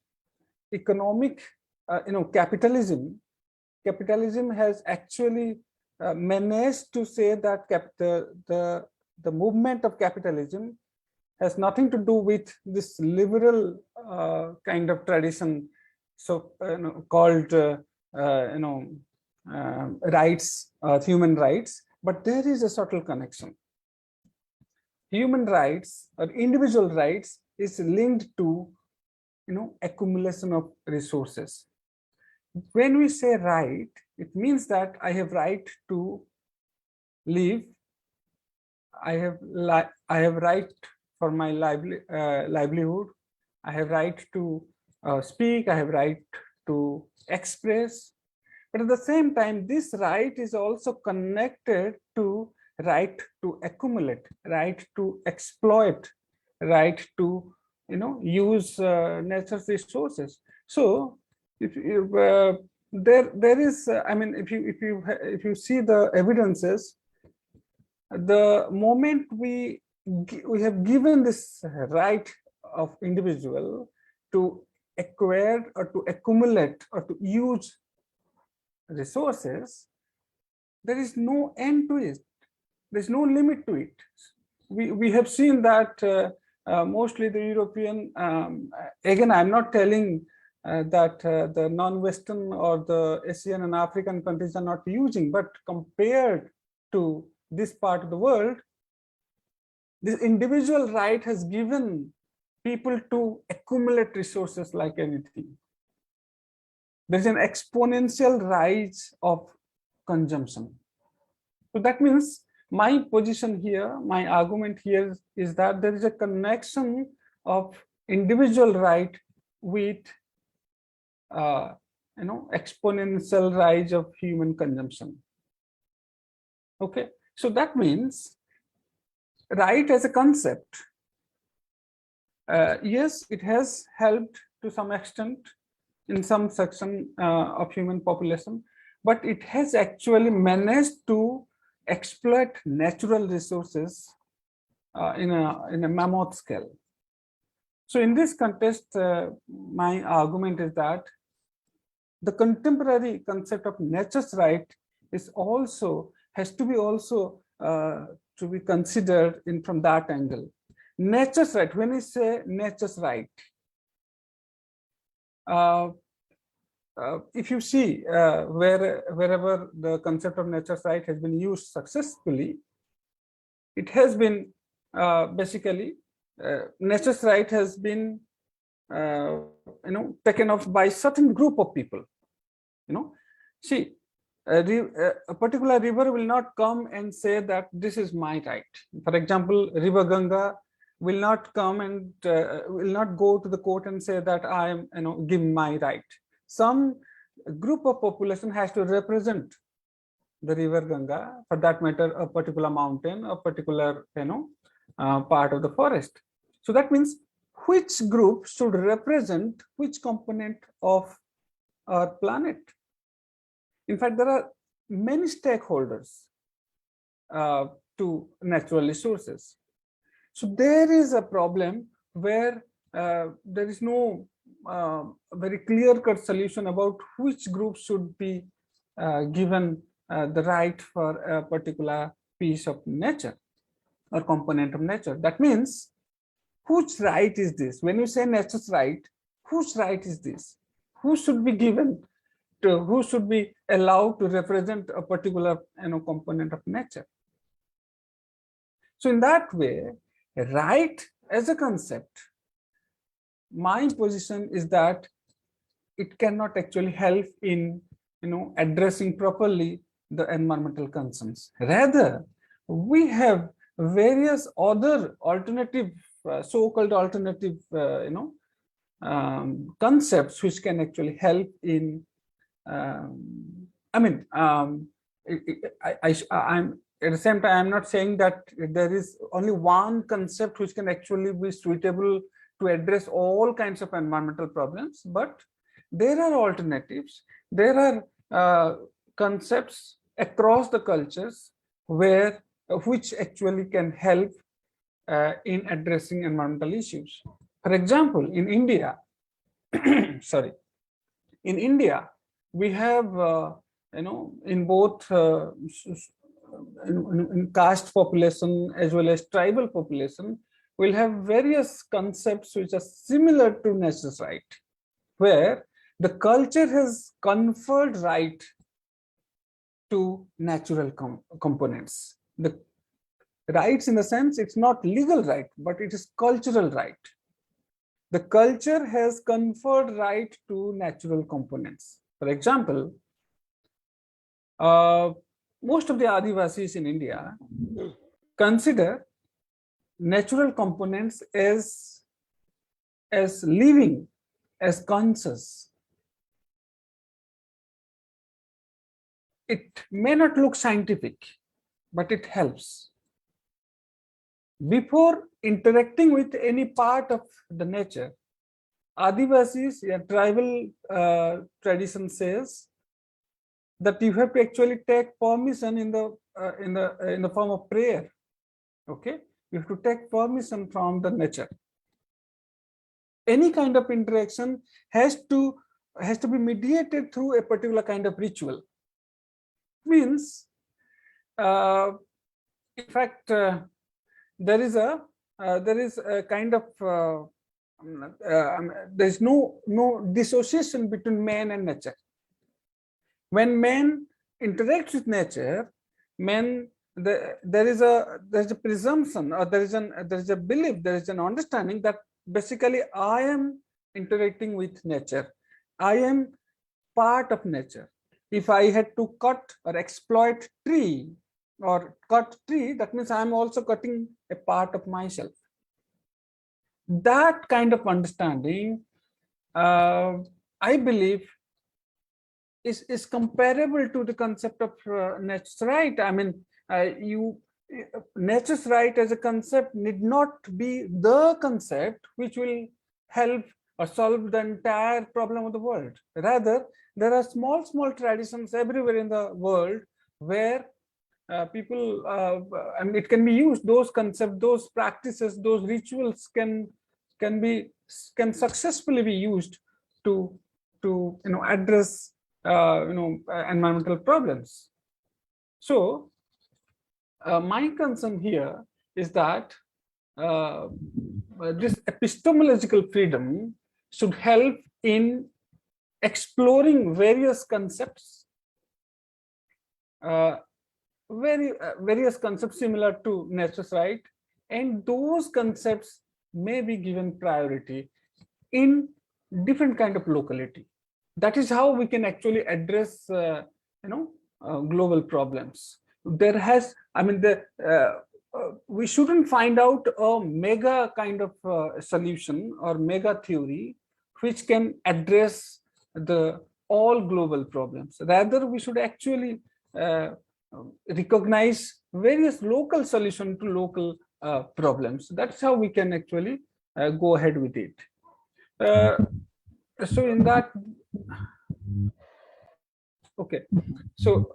economic, capitalism has actually managed to say that the movement of capitalism has nothing to do with this liberal kind of tradition, so called rights, human rights, but there is a subtle connection. Human rights or individual rights is linked to accumulation of resources. When we say right, it means that I have right to live, I have right for my livelihood, I have right to speak, I have right to express. But at the same time, this right is also connected to right to accumulate, right to exploit, right to use nature's resources. So if there is, if you see the evidences, the moment we have given this right of individual to acquire or to accumulate or to use resources, there is no end to it. There's no limit to it. We have seen that mostly the European, again, I'm not telling that the non-Western or the Asian and African countries are not using, but compared to this part of the world, this individual right has given people to accumulate resources like anything. There's an exponential rise of consumption. So that means my position here, my argument here is that there is a connection of individual right with exponential rise of human consumption. Okay, so that means right as a concept, yes, it has helped to some extent in some section of human population, but it has actually managed to exploit natural resources in a mammoth scale. So in this context, my argument is that the contemporary concept of nature's right is also has to be also to be considered in from that angle. Nature's right, when we say nature's right, if you see wherever the concept of nature's right has been used successfully, it has been basically nature's right has been taken off by certain group of people. See, a particular river will not come and say that this is my right. For example, River Ganga will not come and will not go to the court and say that I am, give my right. Some group of population has to represent the River Ganga, for that matter, a particular mountain, a particular, part of the forest. So that means which group should represent which component of our planet. In fact, there are many stakeholders to natural resources. So there is a problem where there is no very clear-cut solution about which group should be given the right for a particular piece of nature or component of nature. That means, whose right is this? When you say nature's right, whose right is this? Who should be given to, who should be allowed to represent a particular component of nature? So in that way, right as a concept, my position is that it cannot actually help in addressing properly the environmental concerns. Rather, we have various other alternative so-called alternative concepts which can actually help in at the same time, I'm not saying that there is only one concept which can actually be suitable to address all kinds of environmental problems, but there are alternatives. There are concepts across the cultures which actually can help in addressing environmental issues. For example, in India, sorry, in India, we have in both in caste population as well as tribal population, we'll have various concepts which are similar to nature's right, where the culture has conferred right to natural components. The rights, in the sense, it's not legal right, but it is cultural right. The culture has conferred right to natural components. For example, most of the Adivasis in India consider natural components as living, as conscious. It may not look scientific, but it helps. Before interacting with any part of the nature, Adivasis, tribal tradition says that you have to actually take permission in the form of prayer. Okay, you have to take permission from the nature. Any kind of interaction has to be mediated through a particular kind of ritual. Means, in fact, there is a kind of there's no dissociation between man and nature. When man interacts with nature, there is a presumption, or there is a belief, there is an understanding that basically I am interacting with nature. I am part of nature. If I had to cut or exploit tree or cut tree, that means I am also cutting a part of myself. That kind of understanding, I believe, is comparable to the concept of nature's right. I mean, nature's right as a concept need not be the concept which will help or solve the entire problem of the world. Rather, there are small traditions everywhere in the world where people, and it can be used. Those concepts, those practices, those rituals can successfully be used to address environmental problems. So my concern here is that this epistemological freedom should help in exploring various concepts, various concepts similar to nature's right, and those concepts may be given priority in different kind of locality. That is how we can actually address global problems. There has, I mean, we shouldn't find out a mega kind of solution or mega theory which can address all global problems. Rather, we should actually recognize various local solutions to local problems. That's how we can actually go ahead with it. So in that, okay. So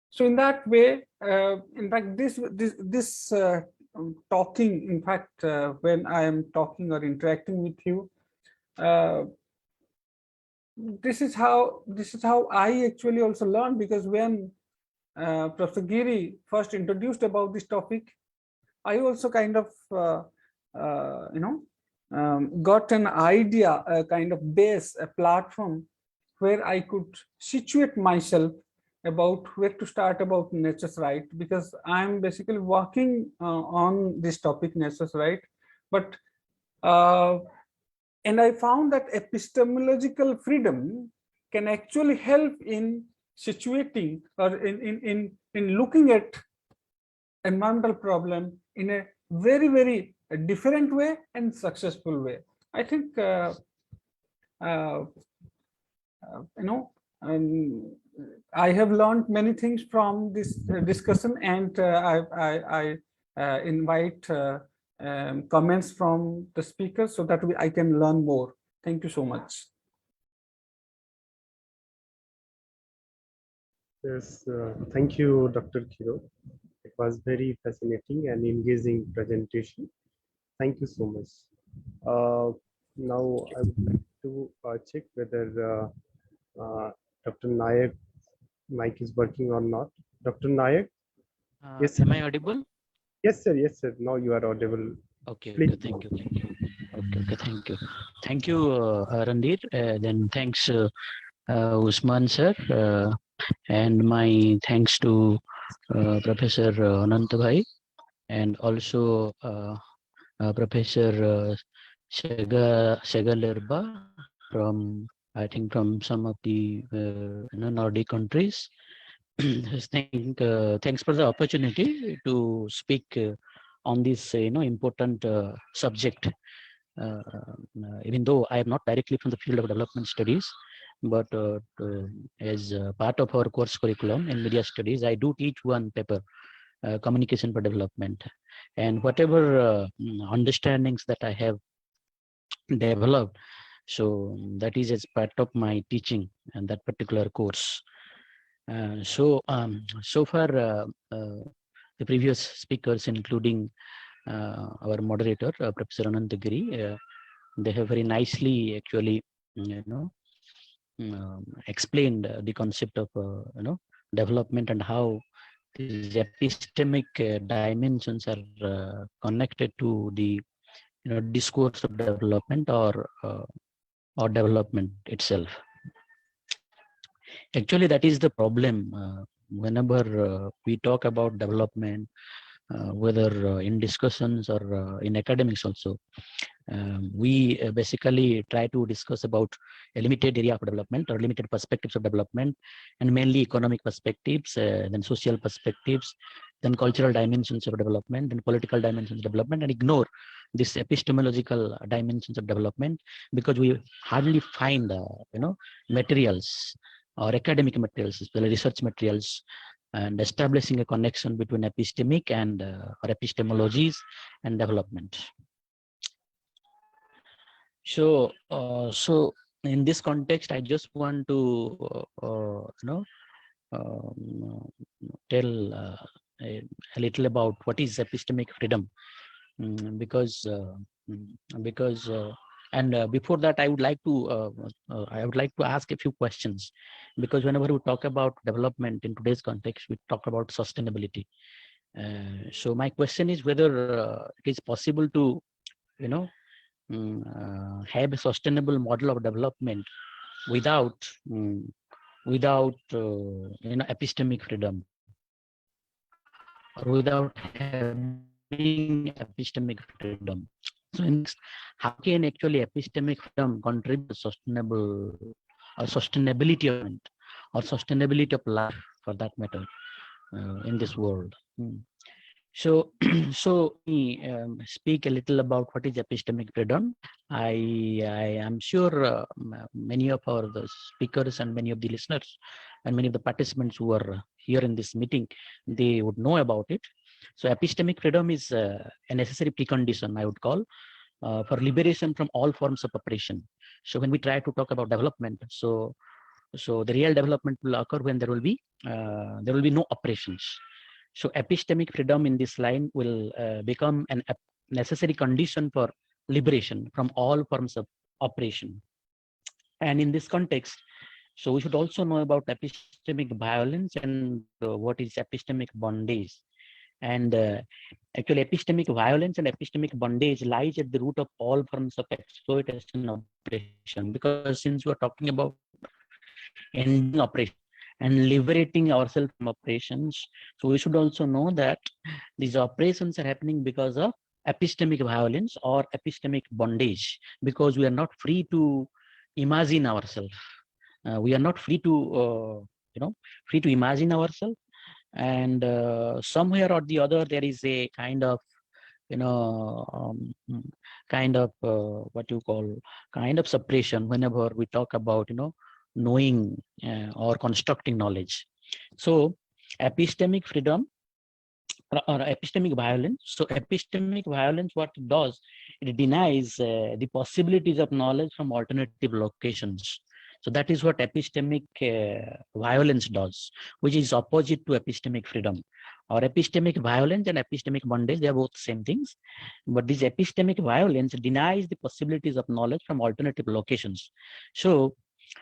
so in that way, in fact, this talking, in fact, when I am talking or interacting with you, this is how I actually also learned, because when Professor Giri first introduced about this topic, I also kind of got an idea, a kind of base, a platform where I could situate myself about where to start about nature's right, because I'm basically working on this topic, nature's right. But and I found that epistemological freedom can actually help in situating or in looking at environmental problem in a very, very different way and successful way. I think I have learned many things from this discussion, and I invite comments from the speakers so that I can learn more. Thank you so much. Yes, thank you, Dr. Khirod. It was very fascinating and engaging presentation. Thank you so much. Now I would like to check whether Dr. Nayak mic is working or not. Dr. Nayak? Yes, Am I audible? yes, sir. Yes, sir. Now you are audible. Okay, Please. okay, thank you, thank you. Okay, thank you. Thank you, Randir. Then thanks, Usman sir. And my thanks to Professor Ananta bhai, and also Professor Segalerba from, I think, from some of the Nordic countries. Thanks for the opportunity to speak on this important subject. Even though I am not directly from the field of development studies, but as part of our course curriculum in media studies, I do teach one paper, communication for development, and whatever understandings that I have developed, so that is as part of my teaching and that particular course. So far, the previous speakers, including our moderator, Professor Ananta Giri, they have very nicely actually, explained the concept of development and how these epistemic dimensions are connected to the discourse of development or development itself. Actually, that is the problem. Whenever we talk about development, whether in discussions or in academics also, we basically try to discuss about a limited area of development or limited perspectives of development, and mainly economic perspectives, then social perspectives, then cultural dimensions of development, and political dimensions of development, and ignore this epistemological dimensions of development, because we hardly find materials or academic materials, especially research materials, and establishing a connection between epistemic and or epistemologies and development. So, in this context, I just want to tell a little about what is epistemic freedom, because before that, I would like to ask a few questions, because whenever we talk about development in today's context, we talk about sustainability. So my question is whether it is possible to have a sustainable model of development without epistemic freedom, or without having epistemic freedom. So how can actually epistemic freedom contribute to sustainable or sustainability of it, or sustainability of life for that matter in this world? So, speak a little about what is epistemic freedom. I am sure many of our speakers and many of the listeners and many of the participants who are here in this meeting, they would know about it. So, epistemic freedom is a necessary precondition, I would call, for liberation from all forms of oppression. So, when we try to talk about development, so the real development will occur when there will be no oppressions. So epistemic freedom in this line will become a necessary condition for liberation from all forms of oppression. And in this context, so we should also know about epistemic violence and what is epistemic bondage. And actually, epistemic violence and epistemic bondage lies at the root of all forms of exploitation and oppression. Because since we are talking about ending oppression and liberating ourselves from operations, so we should also know that these operations are happening because of epistemic violence or epistemic bondage, because we are not free to imagine ourselves. We are not free to imagine ourselves, and somewhere or the other there is a kind of what you call kind of suppression whenever we talk about knowing or constructing knowledge. So epistemic freedom or epistemic violence. So epistemic violence, what it does, it denies the possibilities of knowledge from alternative locations. So that is what epistemic violence does, which is opposite to epistemic freedom. Or epistemic violence and epistemic bondage, they are both same things. But this epistemic violence denies the possibilities of knowledge from alternative locations. So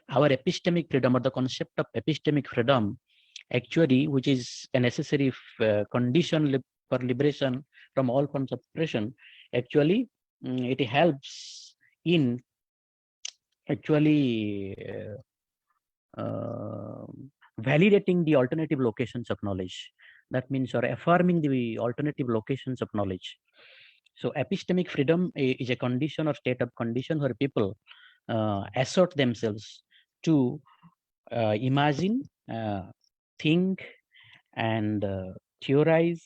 our epistemic freedom, or the concept of epistemic freedom, actually, which is a necessary condition for liberation from all forms of oppression, actually, it helps in actually validating the alternative locations of knowledge. That means, or affirming the alternative locations of knowledge. So epistemic freedom is a condition or state of condition where people assert themselves to imagine, think, and theorize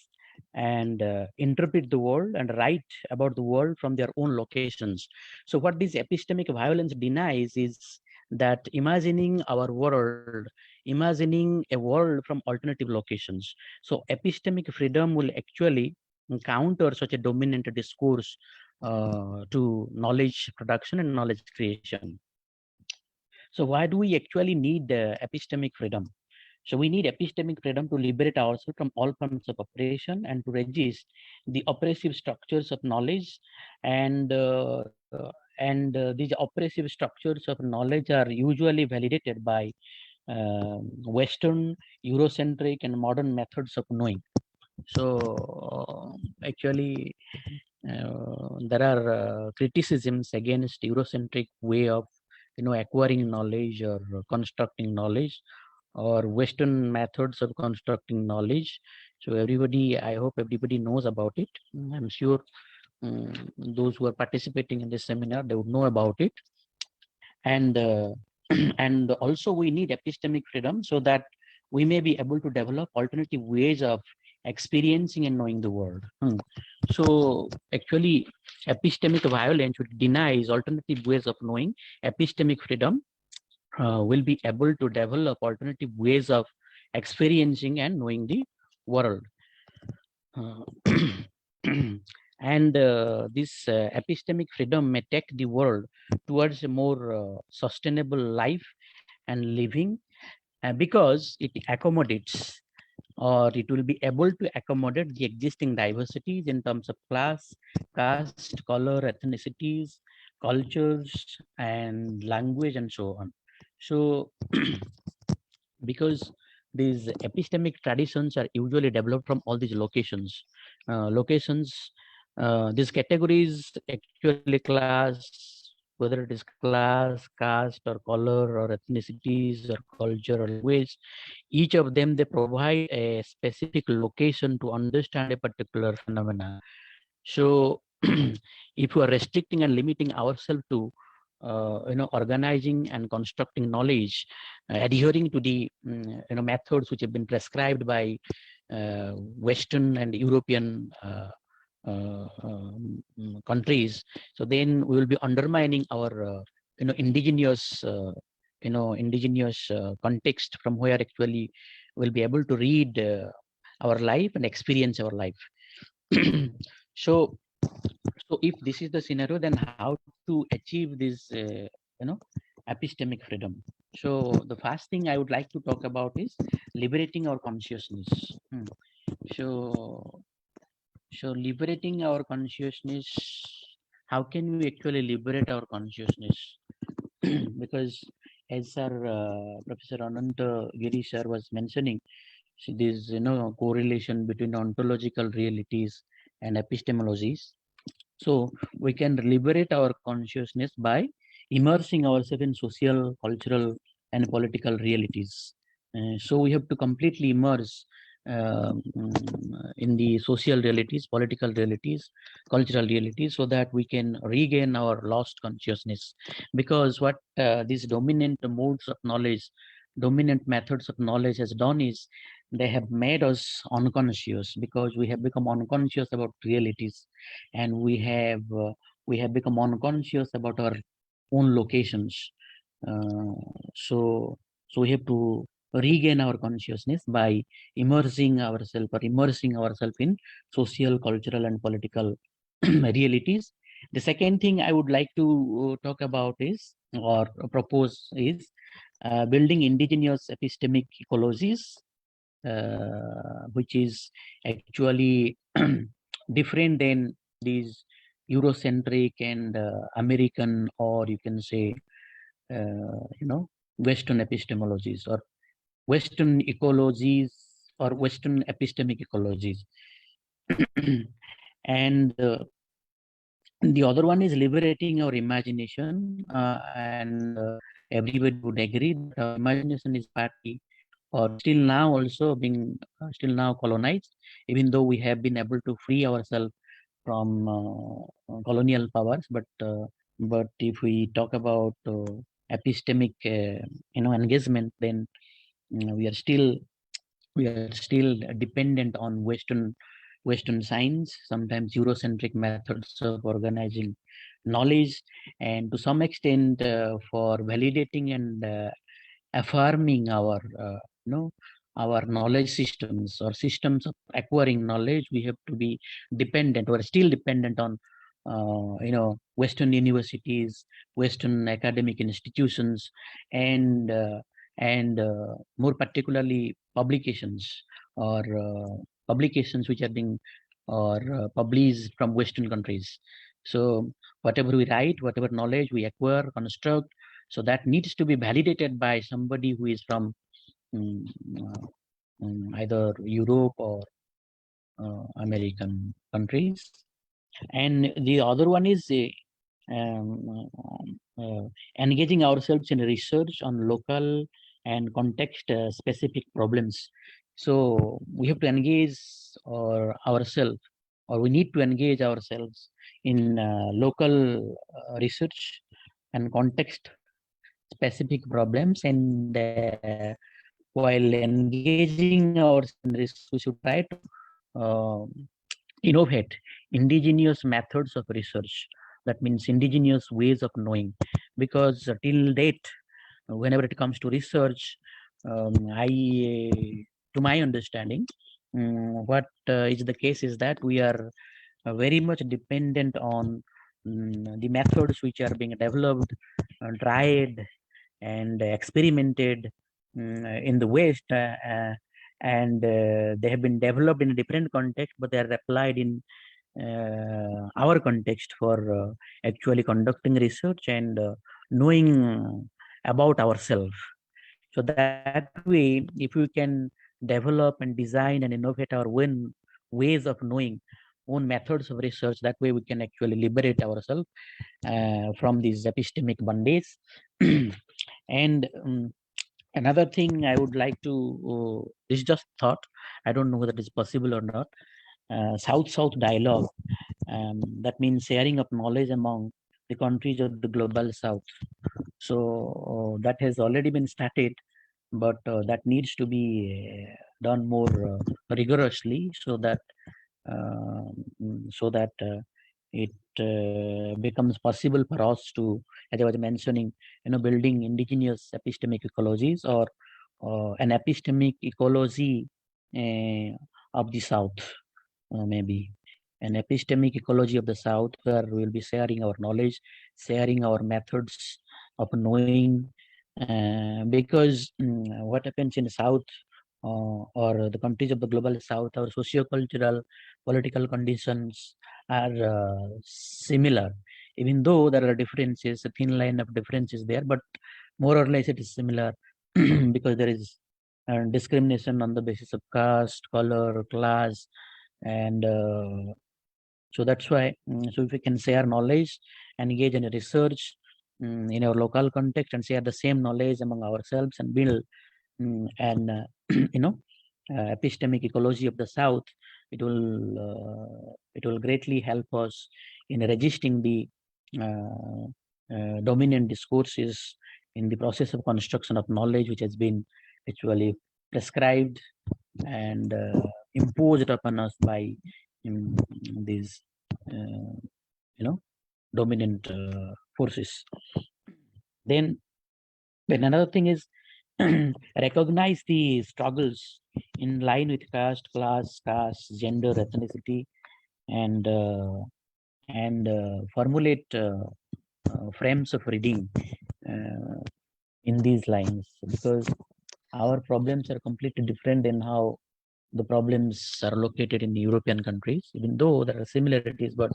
and interpret the world and write about the world from their own locations. So what this epistemic violence denies is that imagining our world, imagining a world from alternative locations. So epistemic freedom will actually counter such a dominant discourse to knowledge production and knowledge creation. So why do we actually need epistemic freedom? So we need epistemic freedom to liberate ourselves from all forms of oppression and to resist the oppressive structures of knowledge. And these oppressive structures of knowledge are usually validated by Western, Eurocentric, and modern methods of knowing. So actually, there are criticisms against Eurocentric way of acquiring knowledge or constructing knowledge, or Western methods of constructing knowledge. So everybody, I hope everybody knows about it. I'm sure those who are participating in this seminar, they would know about it. And and also we need epistemic freedom so that we may be able to develop alternative ways of experiencing and knowing the world. So actually, epistemic violence, which denies alternative ways of knowing, epistemic freedom will be able to develop alternative ways of experiencing and knowing the world. And this epistemic freedom may take the world towards a more sustainable life and living, because it accommodates, or it will be able to accommodate the existing diversities in terms of class, caste, color, ethnicities, cultures, and language, and so on. So because these epistemic traditions are usually developed from all these locations. These categories, actually class, whether it is class, caste, or color, or ethnicities, or culture, or language, each of them, they provide a specific location to understand a particular phenomena. So if we are restricting and limiting ourselves to organizing and constructing knowledge, adhering to the methods which have been prescribed by Western and European countries, so then we will be undermining our indigenous context from where actually we'll be able to read our life and experience our life. So if this is the scenario, then how to achieve this epistemic freedom? So the first thing I would like to talk about is liberating our consciousness. So liberating our consciousness, how can we actually liberate our consciousness? Because as our Professor Ananta Giri sir was mentioning, so this correlation between ontological realities and epistemologies. So we can liberate our consciousness by immersing ourselves in social, cultural, and political realities. So we have to completely immerse in the social realities, political realities, cultural realities, so that we can regain our lost consciousness. Because what these dominant modes of knowledge, dominant methods of knowledge has done is they have made us unconscious, because we have become unconscious about realities, and we have become unconscious about our own locations. So we have to regain our consciousness by immersing ourselves in social, cultural, and political realities. The second thing I would like to talk about is, or propose is, building indigenous epistemic ecologies, which is actually different than these Eurocentric and American, or you can say, Western epistemologies or Western ecologies or Western epistemic ecologies. And the other one is liberating our imagination, and everybody would agree that our imagination is partly or still now also being still now colonized, even though we have been able to free ourselves from colonial powers. But if we talk about epistemic engagement, then we are still dependent on Western science, sometimes Eurocentric methods of organizing knowledge, and to some extent for validating and affirming our our knowledge systems or systems of acquiring knowledge. We have to be dependent, or still dependent on Western universities, Western academic institutions, and more particularly publications, or publications which are being or published from Western countries. So whatever we write, whatever knowledge we acquire, construct, so that needs to be validated by somebody who is from either Europe or American countries. And the other one is engaging ourselves in research on local and context specific problems. So we have to engage ourselves, or we need to engage ourselves in local research and context specific problems. And while engaging ourselves in this, we should try to innovate indigenous methods of research. That means indigenous ways of knowing, because till date, whenever it comes to research, to my understanding, what is the case is that we are very much dependent on the methods which are being developed, tried, and experimented in the West, and they have been developed in a different context, but they are applied in our context for actually conducting research and knowing about ourselves. So that way, if we can develop and design and innovate our own ways of knowing, own methods of research, that way we can actually liberate ourselves from these epistemic bondage. And another thing I would like to, this is just thought, I don't know whether it is possible or not, South-South dialogue. That means sharing of knowledge among the countries of the global South. So that has already been started, but that needs to be done more rigorously, so that it becomes possible for us to, as I was mentioning, building indigenous epistemic ecologies, or an epistemic ecology of the South, maybe an epistemic ecology of the South, where we'll be sharing our knowledge, sharing our methods of knowing, because what happens in the South, or the countries of the global South, our socio-cultural, political conditions are similar, even though there are differences, a thin line of differences there, but more or less it is similar, because there is discrimination on the basis of caste, color, class, and so that's why, so if we can share knowledge, engage in research in our local context, and share the same knowledge among ourselves, and build an epistemic ecology of the South, it will greatly help us in resisting the dominant discourses in the process of construction of knowledge, which has been actually prescribed and imposed upon us by these dominant forces. Then But another thing is recognize the struggles in line with caste, class, caste, gender, ethnicity, and formulate frames of reading in these lines, because our problems are completely different than how the problems are located in European countries, even though there are similarities, but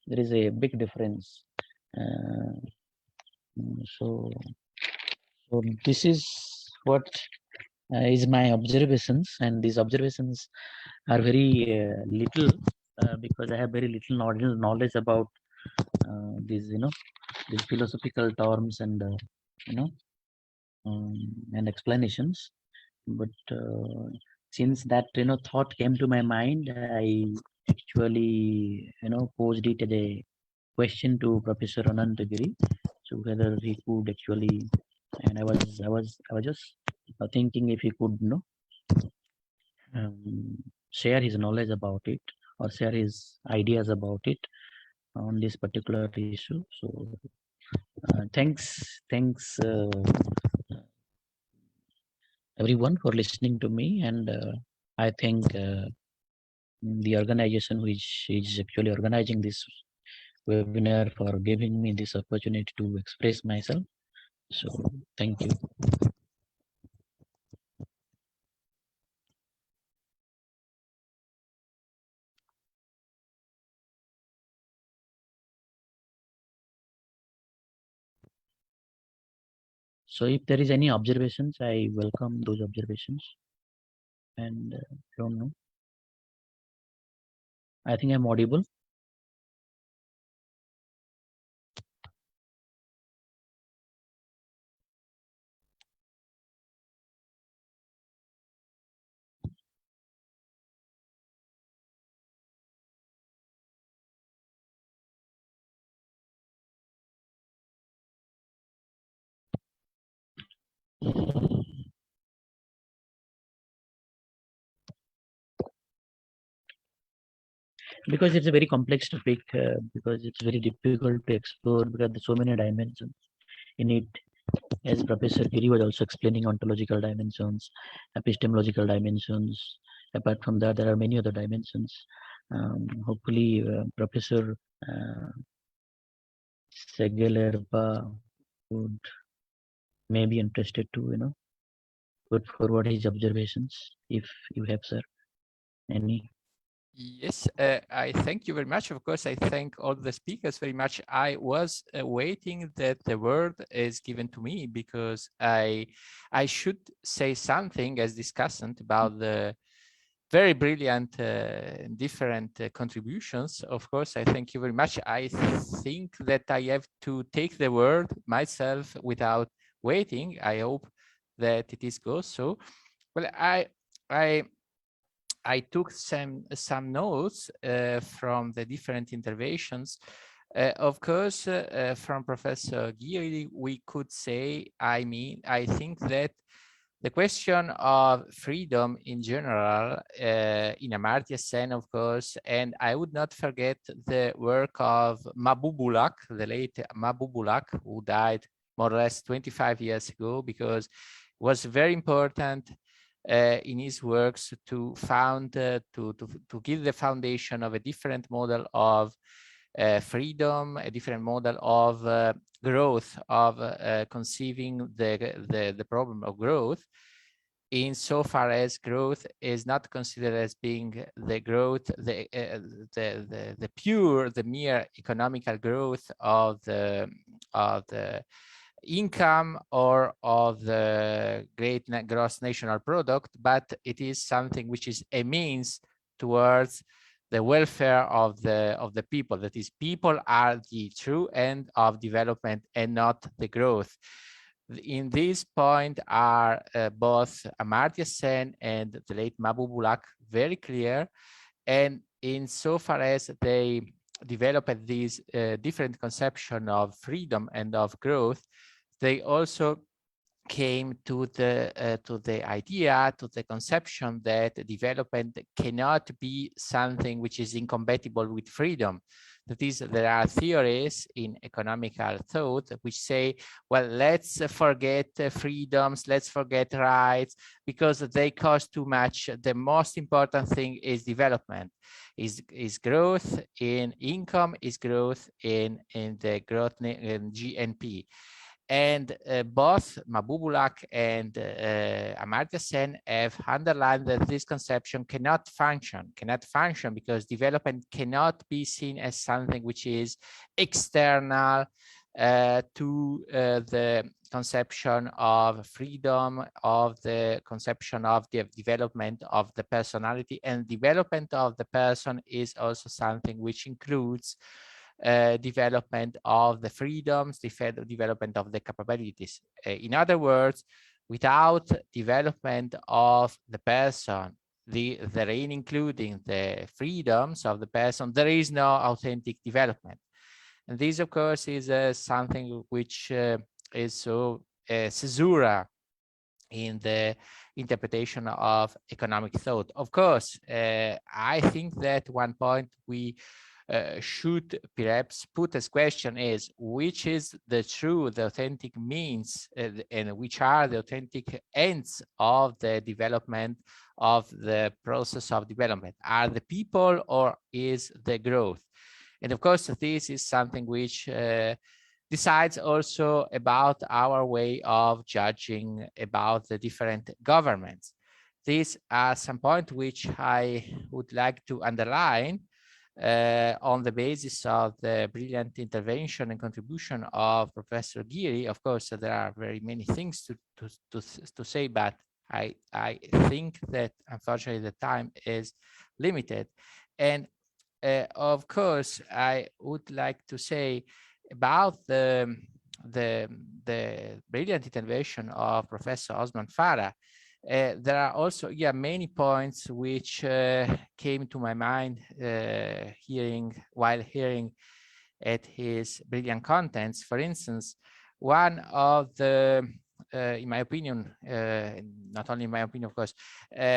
there is a big difference. So this is what is my observations, and these observations are very little because I have very little knowledge about these, these philosophical terms and and explanations. But since that thought came to my mind, I actually posed it as a question to Professor Ananta Giri, so whether he could actually, and I was just thinking if he could share his knowledge about it or share his ideas about it on this particular issue. So thanks everyone for listening to me, and I thank the organization which is actually organizing this webinar for giving me this opportunity to express myself. So thank you. So if there is any observations, I welcome those observations. And don't know. I think I'm audible. Because it's a very complex topic, because it's very difficult to explore because there's so many dimensions in it. As Professor Giri was also explaining, ontological dimensions, epistemological dimensions. Apart from that, there are many other dimensions. Hopefully, Professor Segalerba would may be interested to put forward his observations, if you have, sir, any. Yes, I thank you very much. Of course, I thank all the speakers very much. I was waiting that the word is given to me because I should say something as discussant about the very brilliant different contributions. Of course, I thank you very much. I think that I have to take the word myself without waiting. I hope that it is goes so. Well, I took some notes from the different interventions. Of course, from Professor Giri, we could say, I think that the question of freedom in general, in Amartya Sen, of course, and I would not forget the work of Mahbubullah, the late Mahbubullah, who died more or less 25 years ago, because it was very important in his works to found to give the foundation of a different model of freedom, a different model of growth, of conceiving the problem of growth, insofar as growth is not considered as being the growth, the mere economical growth of the income or of the great gross national product, but it is something which is a means towards the welfare of the people. That is, people are the true end of development and not the growth. In this point are both Amartya Sen and the late Mahbubullah very clear, and insofar as they developed these different conception of freedom and of growth, they also came to the idea, to the conception that development cannot be something which is incompatible with freedom. That is, there are theories in economical thought which say, well, let's forget freedoms, let's forget rights, because they cost too much. The most important thing is development, is growth in income, is growth in the growth in GNP. And both Mabubulak and Amartya Sen have underlined that this conception cannot function because development cannot be seen as something which is external to the conception of freedom, of the conception of the development of the personality. And development of the person is also something which includes development of the freedoms, development of the capabilities. In other words, without development of the person, therein including the freedoms of the person, there is no authentic development. And this, of course, is something which is so caesura in the interpretation of economic thought. Of course, I think that one point we should perhaps put as question is, which is the true, the authentic means, and which are the authentic ends of the development of the process of development? Are the people or is the growth? And of course, this is something which decides also about our way of judging about the different governments. These are some points which I would like to underline on the basis of the brilliant intervention and contribution of Professor Giri. Of course, there are very many things to say, but I think that unfortunately the time is limited. And of course, I would like to say about the brilliant intervention of Professor Osman Farah. There are also many points which came to my mind while hearing at his brilliant contents. For instance, one of the in my opinion, not only in my opinion, of course,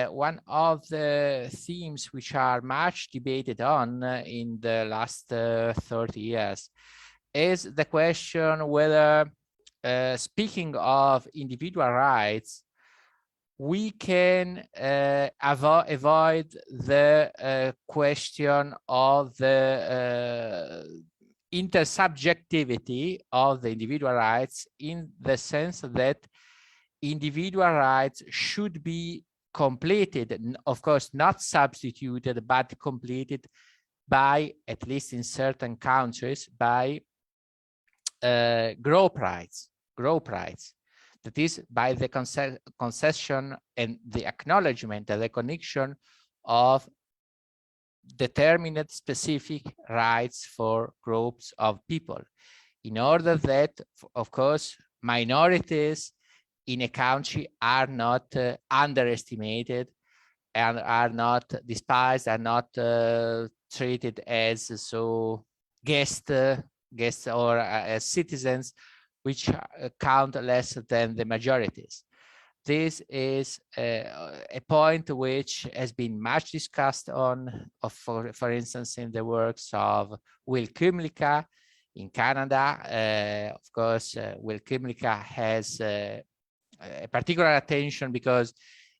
one of the themes which are much debated on in the last 30 years is the question whether, speaking of individual rights, we can avoid the question of the intersubjectivity of the individual rights, in the sense that individual rights should be completed, of course, not substituted, but completed by, at least in certain countries, by group rights. That is, by the concession and the acknowledgement and recognition of determinate specific rights for groups of people, in order that, of course, minorities in a country are not underestimated and are not despised, are not treated as so guests or as citizens which count less than the majorities. This is a point which has been much discussed on, for instance, in the works of Will Kymlicka in Canada. Of course, Will Kymlicka has a particular attention because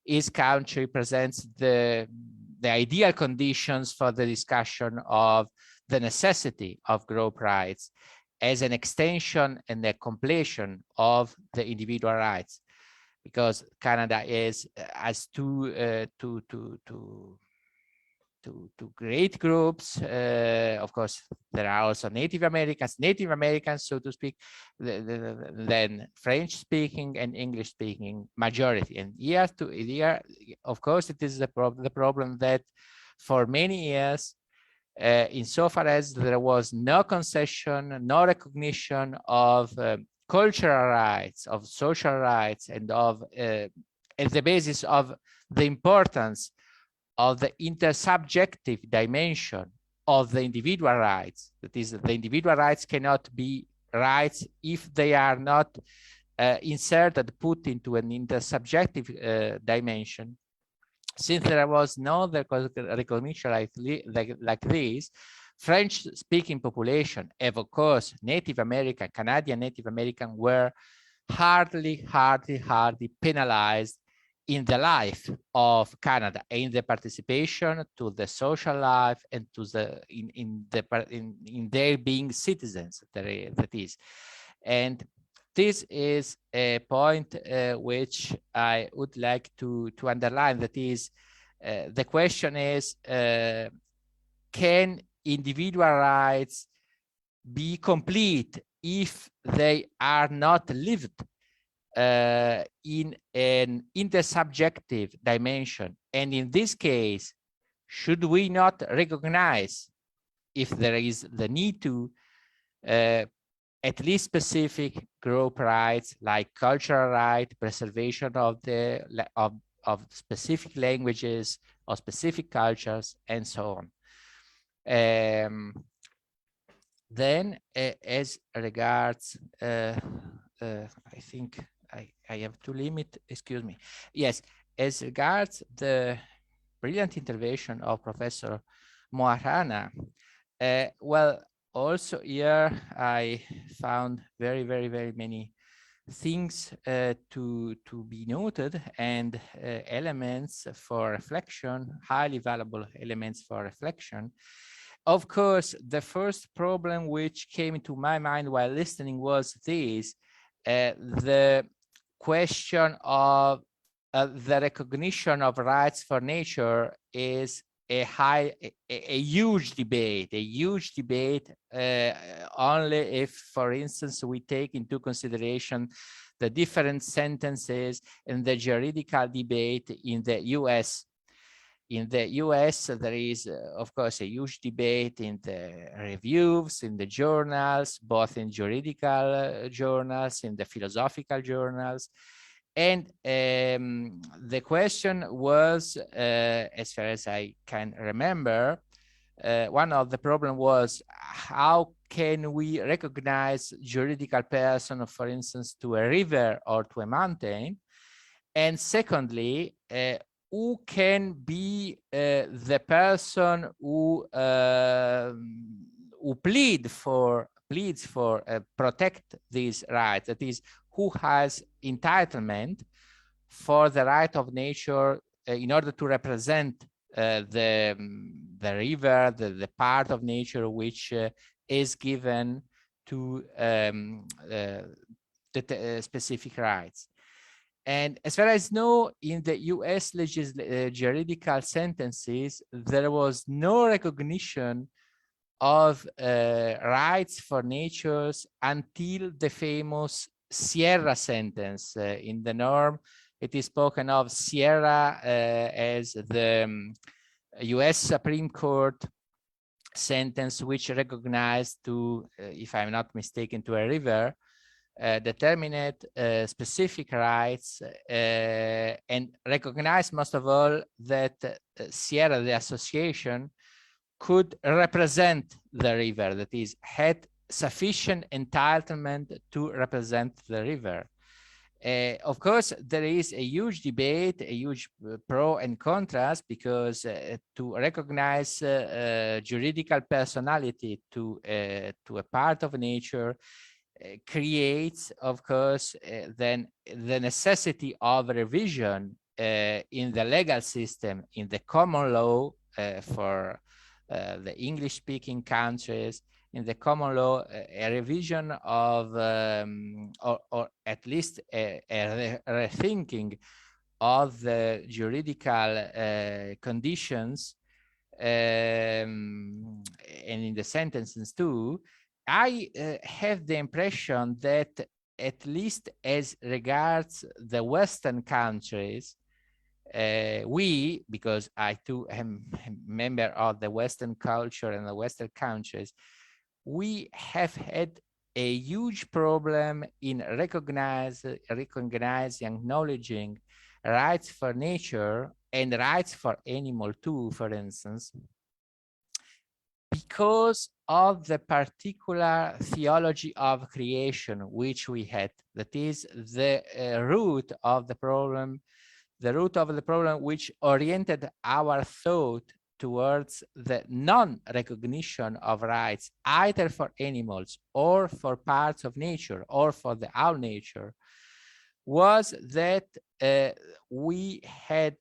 his country presents the ideal conditions for the discussion of the necessity of group rights as an extension and a completion of the individual rights, because Canada has two great groups. Of course, there are also Native Americans, so to speak, then French-speaking and English-speaking majority. And here, of course, it is the problem that for many years, insofar as there was no concession, no recognition of cultural rights, of social rights, and of at the basis of the importance of the intersubjective dimension of the individual rights. That is, the individual rights cannot be rights if they are not inserted, put into an intersubjective dimension. Since there was no recognition like this, French-speaking population, and of course, Native American, Canadian Native American were hardly penalized in the life of Canada, in the participation to the social life and to the in their being citizens. That is, and this is a point which I would like to underline. That is, the question is, can individual rights be complete if they are not lived in an intersubjective dimension? And in this case, should we not recognize, if there is the need to, at least specific group rights like cultural right, preservation of the of specific languages or specific cultures, and so on. Then, as regards, I think I have to limit, excuse me. Yes, as regards the brilliant intervention of Professor Moharana, well, also here I found very many things to be noted, and elements for reflection, highly valuable elements for reflection. Of course, the first problem which came into my mind while listening was this, the question of the recognition of rights for nature is a huge debate, only if, for instance, we take into consideration the different sentences and the juridical debate in the US. In the US, there is, of course, a huge debate in the reviews, in the journals, both in juridical journals, in the philosophical journals. And the question was, as far as I can remember, one of the problems was, how can we recognize juridical person, for instance, to a river or to a mountain? And secondly, who can be the person who pleads for protect these rights? That is, who has entitlement for the right of nature in order to represent the river, the part of nature which is given to the specific rights. And as far as I know, in the US juridical sentences, there was no recognition of rights for natures until the famous Sierra sentence. In the norm, it is spoken of Sierra as the US Supreme Court sentence, which recognized to, if I'm not mistaken, to a river, determinate specific rights, and recognize most of all that Sierra, the association, could represent the river, that is, had sufficient entitlement to represent the river. Of course, there is a huge debate, a huge pro and contrast, because to recognize juridical personality to a part of nature creates, of course, then the necessity of revision in the legal system, in the common law for the English-speaking countries, in the common law, a revision of, or at least a rethinking of the juridical conditions, and in the sentences too. I have the impression that, at least as regards the Western countries, because I too am a member of the Western culture and the Western countries, we have had a huge problem in recognizing, acknowledging rights for nature and rights for animal too, for instance, because of the particular theology of creation which we had. That is the root of the problem, which oriented our thought towards the non-recognition of rights, either for animals or for parts of nature or for the whole nature, was that we had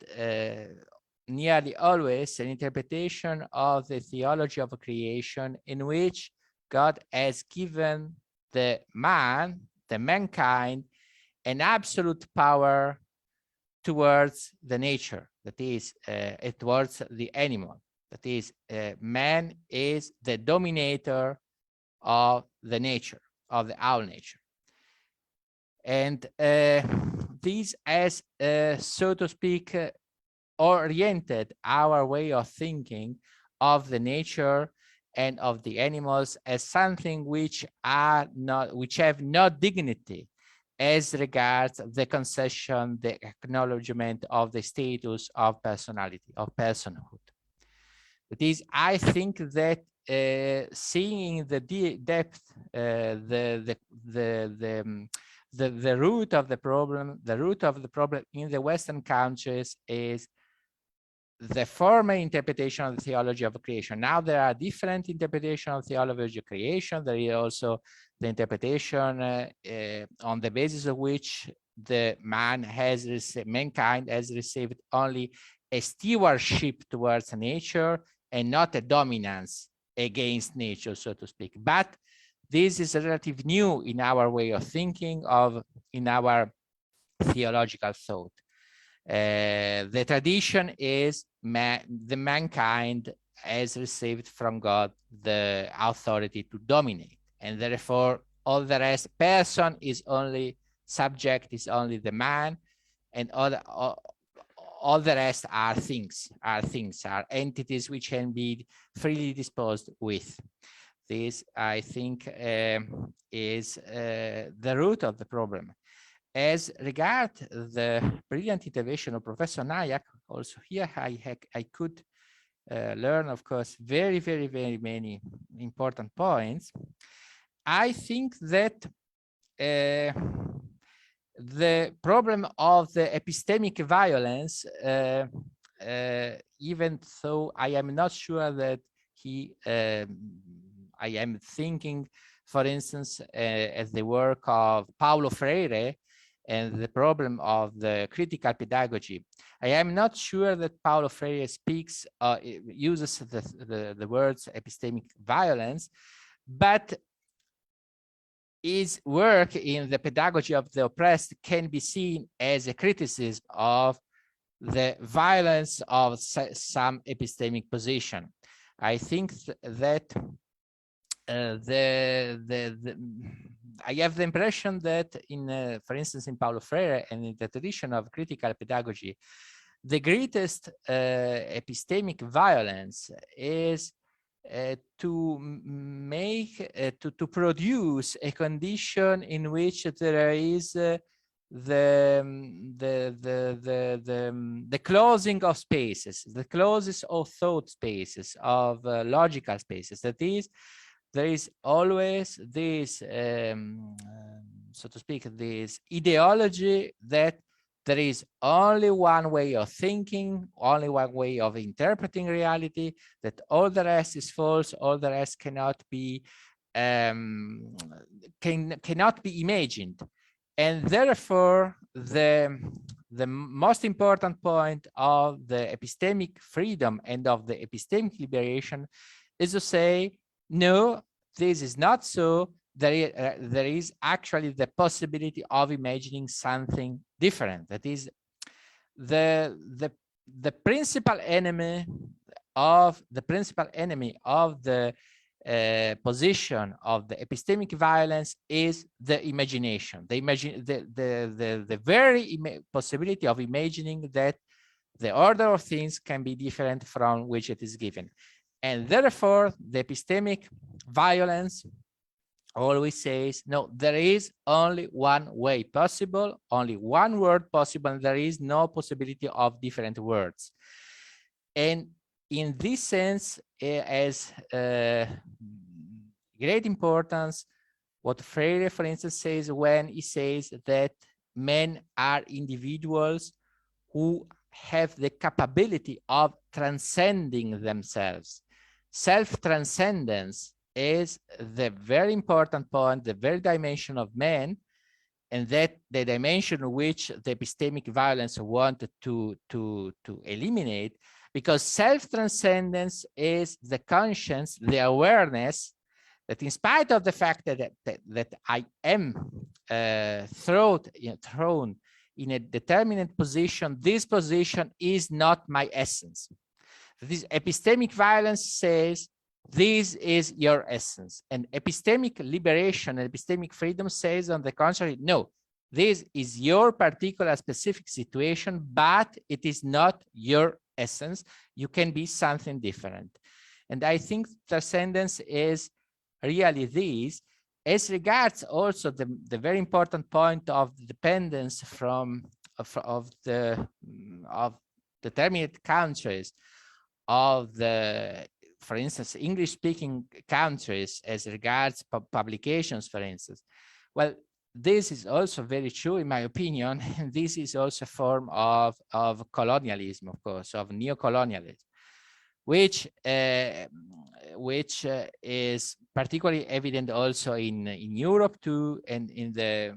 nearly always an interpretation of the theology of creation in which God has given the mankind, an absolute power towards the nature, that is, towards the animal. That is, man is the dominator of the nature, of the whole nature. And this has, so to speak, oriented our way of thinking of the nature and of the animals as something which have no dignity as regards the concession, the acknowledgement of the status of personality, of personhood. That is, I think that seeing the depth, the root of the problem, in the Western countries is the former interpretation of the theology of creation. Now there are different interpretations of theology of creation. There is also the interpretation on the basis of which the mankind has received only a stewardship towards nature and not a dominance against nature, so to speak. But this is relatively new in our way of thinking, in our theological thought. The tradition is the mankind has received from God the authority to dominate, and therefore all the rest, person is only, subject is only the man, and all the rest are things, are entities which can be freely disposed with. This, I think, is the root of the problem. As regard the brilliant intervention of Professor NAYAK, also here I could learn, of course, very, very, very many important points. I think that the problem of the epistemic violence, even though I am not sure that I am thinking, for instance, as the work of Paulo Freire and the problem of the critical pedagogy. I am not sure that Paulo Freire uses the words epistemic violence, but his work in the pedagogy of the oppressed can be seen as a criticism of the violence of some epistemic position. I think that I have the impression that for instance, in Paulo Freire and in the tradition of critical pedagogy, the greatest epistemic violence is to produce a condition in which there is the closing of spaces, the closes of thought spaces, of logical spaces. That is, there is always this, so to speak, this ideology that there is only one way of thinking, only one way of interpreting reality, that all the rest is false, all the rest cannot be imagined. And therefore, the most important point of the epistemic freedom and of the epistemic liberation is to say, no, this is not so. There is actually the possibility of imagining something different. That is, the principal enemy of the position of the epistemic violence is the imagination. The very possibility of imagining that the order of things can be different from which it is given. And therefore, the epistemic violence always says, no, there is only one way possible, only one word possible, and there is no possibility of different words. And in this sense, as great importance, what Freire, for instance, says when he says that men are individuals who have the capability of transcending themselves. Self-transcendence is the very important point, the very dimension of man, and that the dimension which the epistemic violence wanted to eliminate, because self-transcendence is the conscience, the awareness that in spite of the fact that I am thrown in a determinate position, this position is not my essence. This epistemic violence says, this is your essence. And epistemic liberation and epistemic freedom says, on the contrary, no, this is your particular specific situation, but it is not your essence. You can be something different. And I think transcendence is really this, as regards also the very important point of dependence of determined countries, of the, for instance, English-speaking countries as regards publications, for instance. Well, this is also very true, in my opinion, and this is also a form of colonialism, of course, of neocolonialism, which is particularly evident also in Europe too, and in the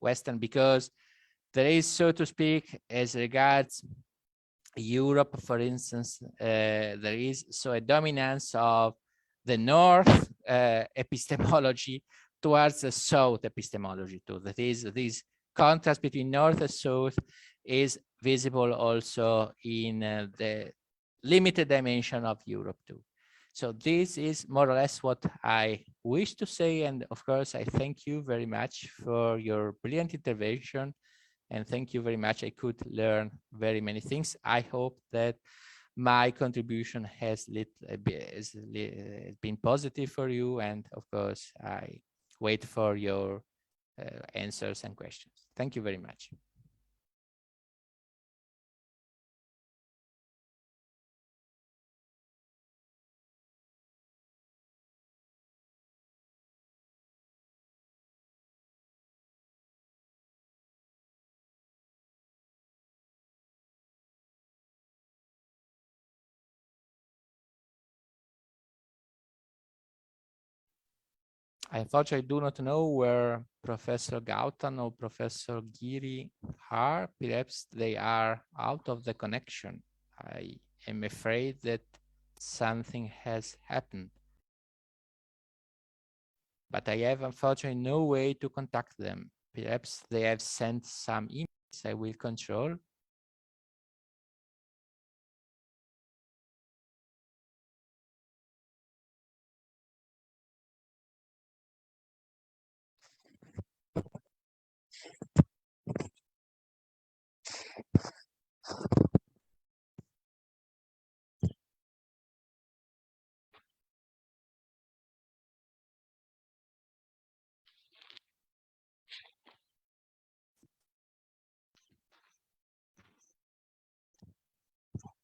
Western, because there is, so to speak, as regards Europe, for instance, there is so a dominance of the North epistemology towards the South epistemology too. That is, this contrast between North and South is visible also in the limited dimension of Europe too. So this is more or less what I wish to say. And of course, I thank you very much for your brilliant intervention. And thank you very much. I could learn very many things. I hope that my contribution has been positive for you. And of course, I wait for your answers and questions. Thank you very much. I unfortunately do not know where Professor Gautam or Professor Giri are. Perhaps they are out of the connection. I am afraid that something has happened. But I have unfortunately no way to contact them. Perhaps they have sent some emails I will control.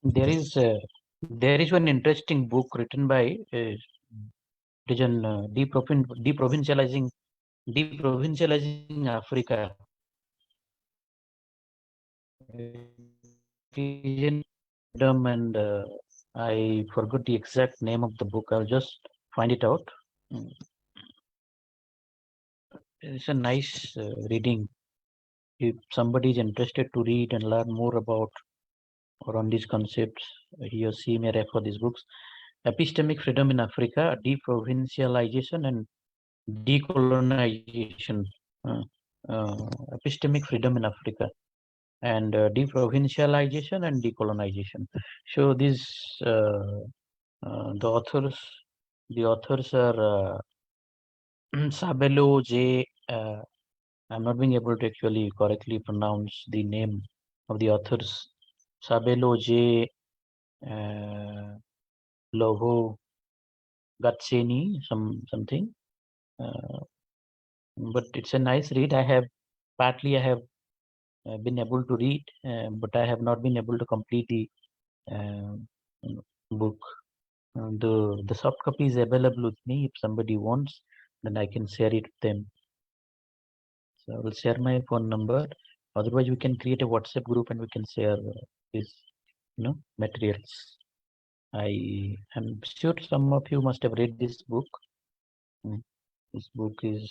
There is one interesting book written by deprovincializing Africa. And I forgot the exact name of the book. I'll just find it out. It's a nice reading. If somebody is interested to read and learn more about or on these concepts, he or she may refer these books. Epistemic Freedom in Africa, Deprovincialization and Decolonization. Epistemic Freedom in Africa, and deprovincialization and decolonization. So these the authors are Sabelo J. I'm not being able to actually correctly pronounce the name of the authors. Sabelo J. Loho Gatseni, something. But it's a nice read. I have been able to read, but I have not been able to complete the book. The soft copy is available with me. If somebody wants, then I can share it with them. So I will share my phone number. Otherwise, we can create a WhatsApp group and we can share these, materials. I am sure some of you must have read this book. This book is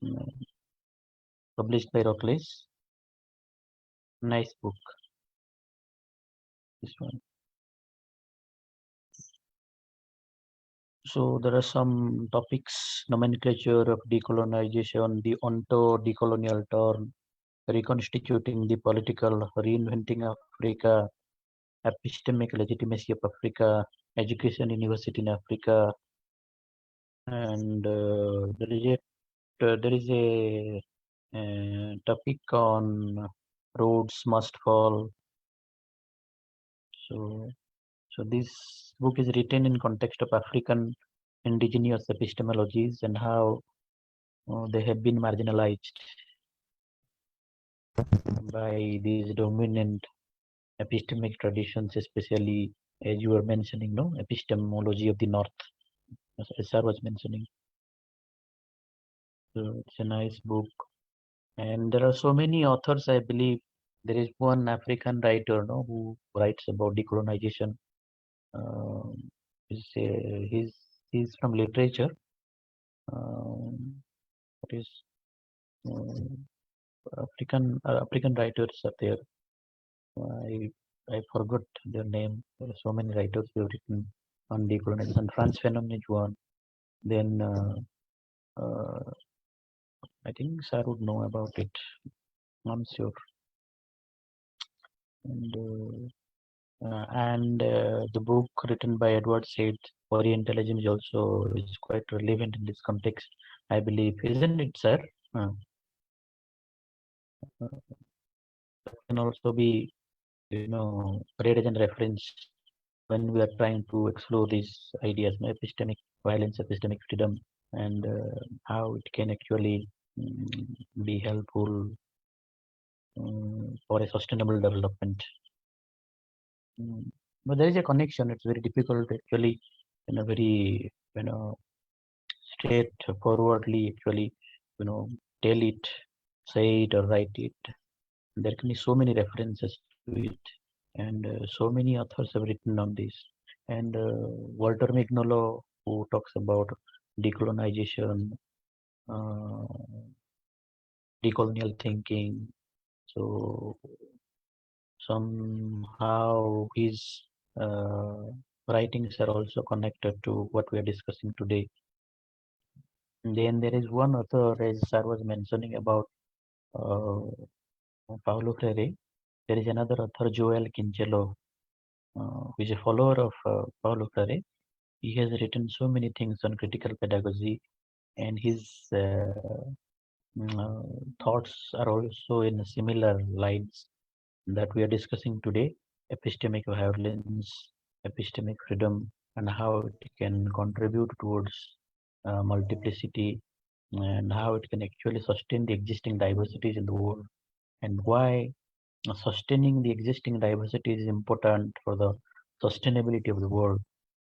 mm, published by Rockleys. Nice book. This one. So there are some topics: nomenclature of decolonization, the onto-decolonial term, reconstituting the political, reinventing Africa, epistemic legitimacy of Africa, education university in Africa, and there is a topic on roads must fall. So this book is written in context of African indigenous epistemologies and how they have been marginalized by these dominant epistemic traditions, especially as you were mentioning, epistemology of the North, as Sir was mentioning. So it's a nice book. And there are so many authors, I believe. There is one African writer, who writes about decolonization. He's from literature. What is African writers are there? I forgot their name. There are so many writers who have written on decolonization. Frantz Fanon is one. Then I think Sir would know about it. I'm sure. And the book written by Edward Said, Orientalism, is also is quite relevant in this context, I believe, isn't it, Sir? Can also be, read as a reference when we are trying to explore these ideas, epistemic violence, epistemic freedom, and how it can actually be helpful for a sustainable development. But there is a connection. It's very difficult to actually, in a very, straightforwardly, actually, tell it, say it, or write it. There can be so many references to it, and so many authors have written on this. And Walter Mignolo, who talks about decolonization, decolonial thinking. So somehow his writings are also connected to what we are discussing today. And then there is one author, as Sir was mentioning about Paulo Freire. There is another author, Joel Kincheloe, who is a follower of Paulo Freire. He has written so many things on critical pedagogy, and his thoughts are also in similar lines that we are discussing today: epistemic violence, epistemic freedom, and how it can contribute towards multiplicity, and how it can actually sustain the existing diversities in the world, and why sustaining the existing diversity is important for the sustainability of the world,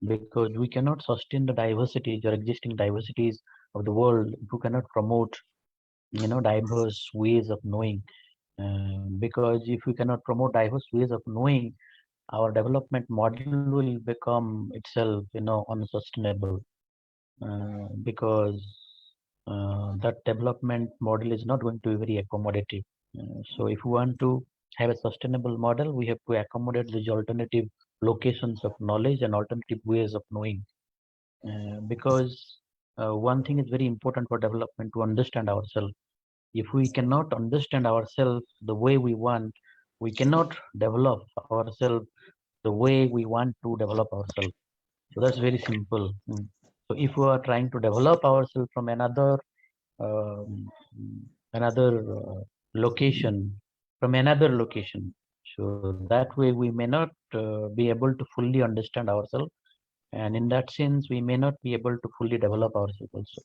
because we cannot sustain the diversities or existing diversities of the world if we cannot promote diverse ways of knowing. Because if we cannot promote diverse ways of knowing, our development model will become itself unsustainable, because that development model is not going to be very accommodative. So if we want to have a sustainable model, we have to accommodate these alternative locations of knowledge and alternative ways of knowing. Because one thing is very important for development: to understand ourselves. If we cannot understand ourselves the way we want, we cannot develop ourselves the way we want to develop ourselves. So that's very simple. So if we are trying to develop ourselves from another um, location, so that way we may not be able to fully understand ourselves, and in that sense we may not be able to fully develop ourselves also.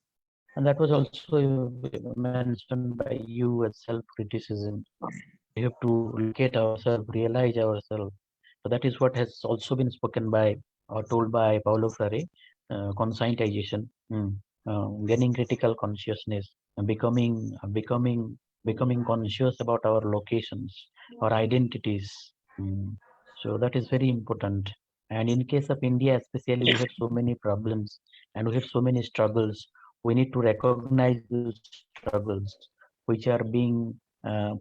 And that was also mentioned by you as self-criticism. We have to look at ourselves, realize ourselves. So that is what has also been spoken by or told by Paulo Freire: conscientization, gaining critical consciousness, becoming becoming conscious about our locations, our identities. So that is very important. And in case of India, especially, we had so many problems and we had so many struggles. We need to recognize those struggles which are being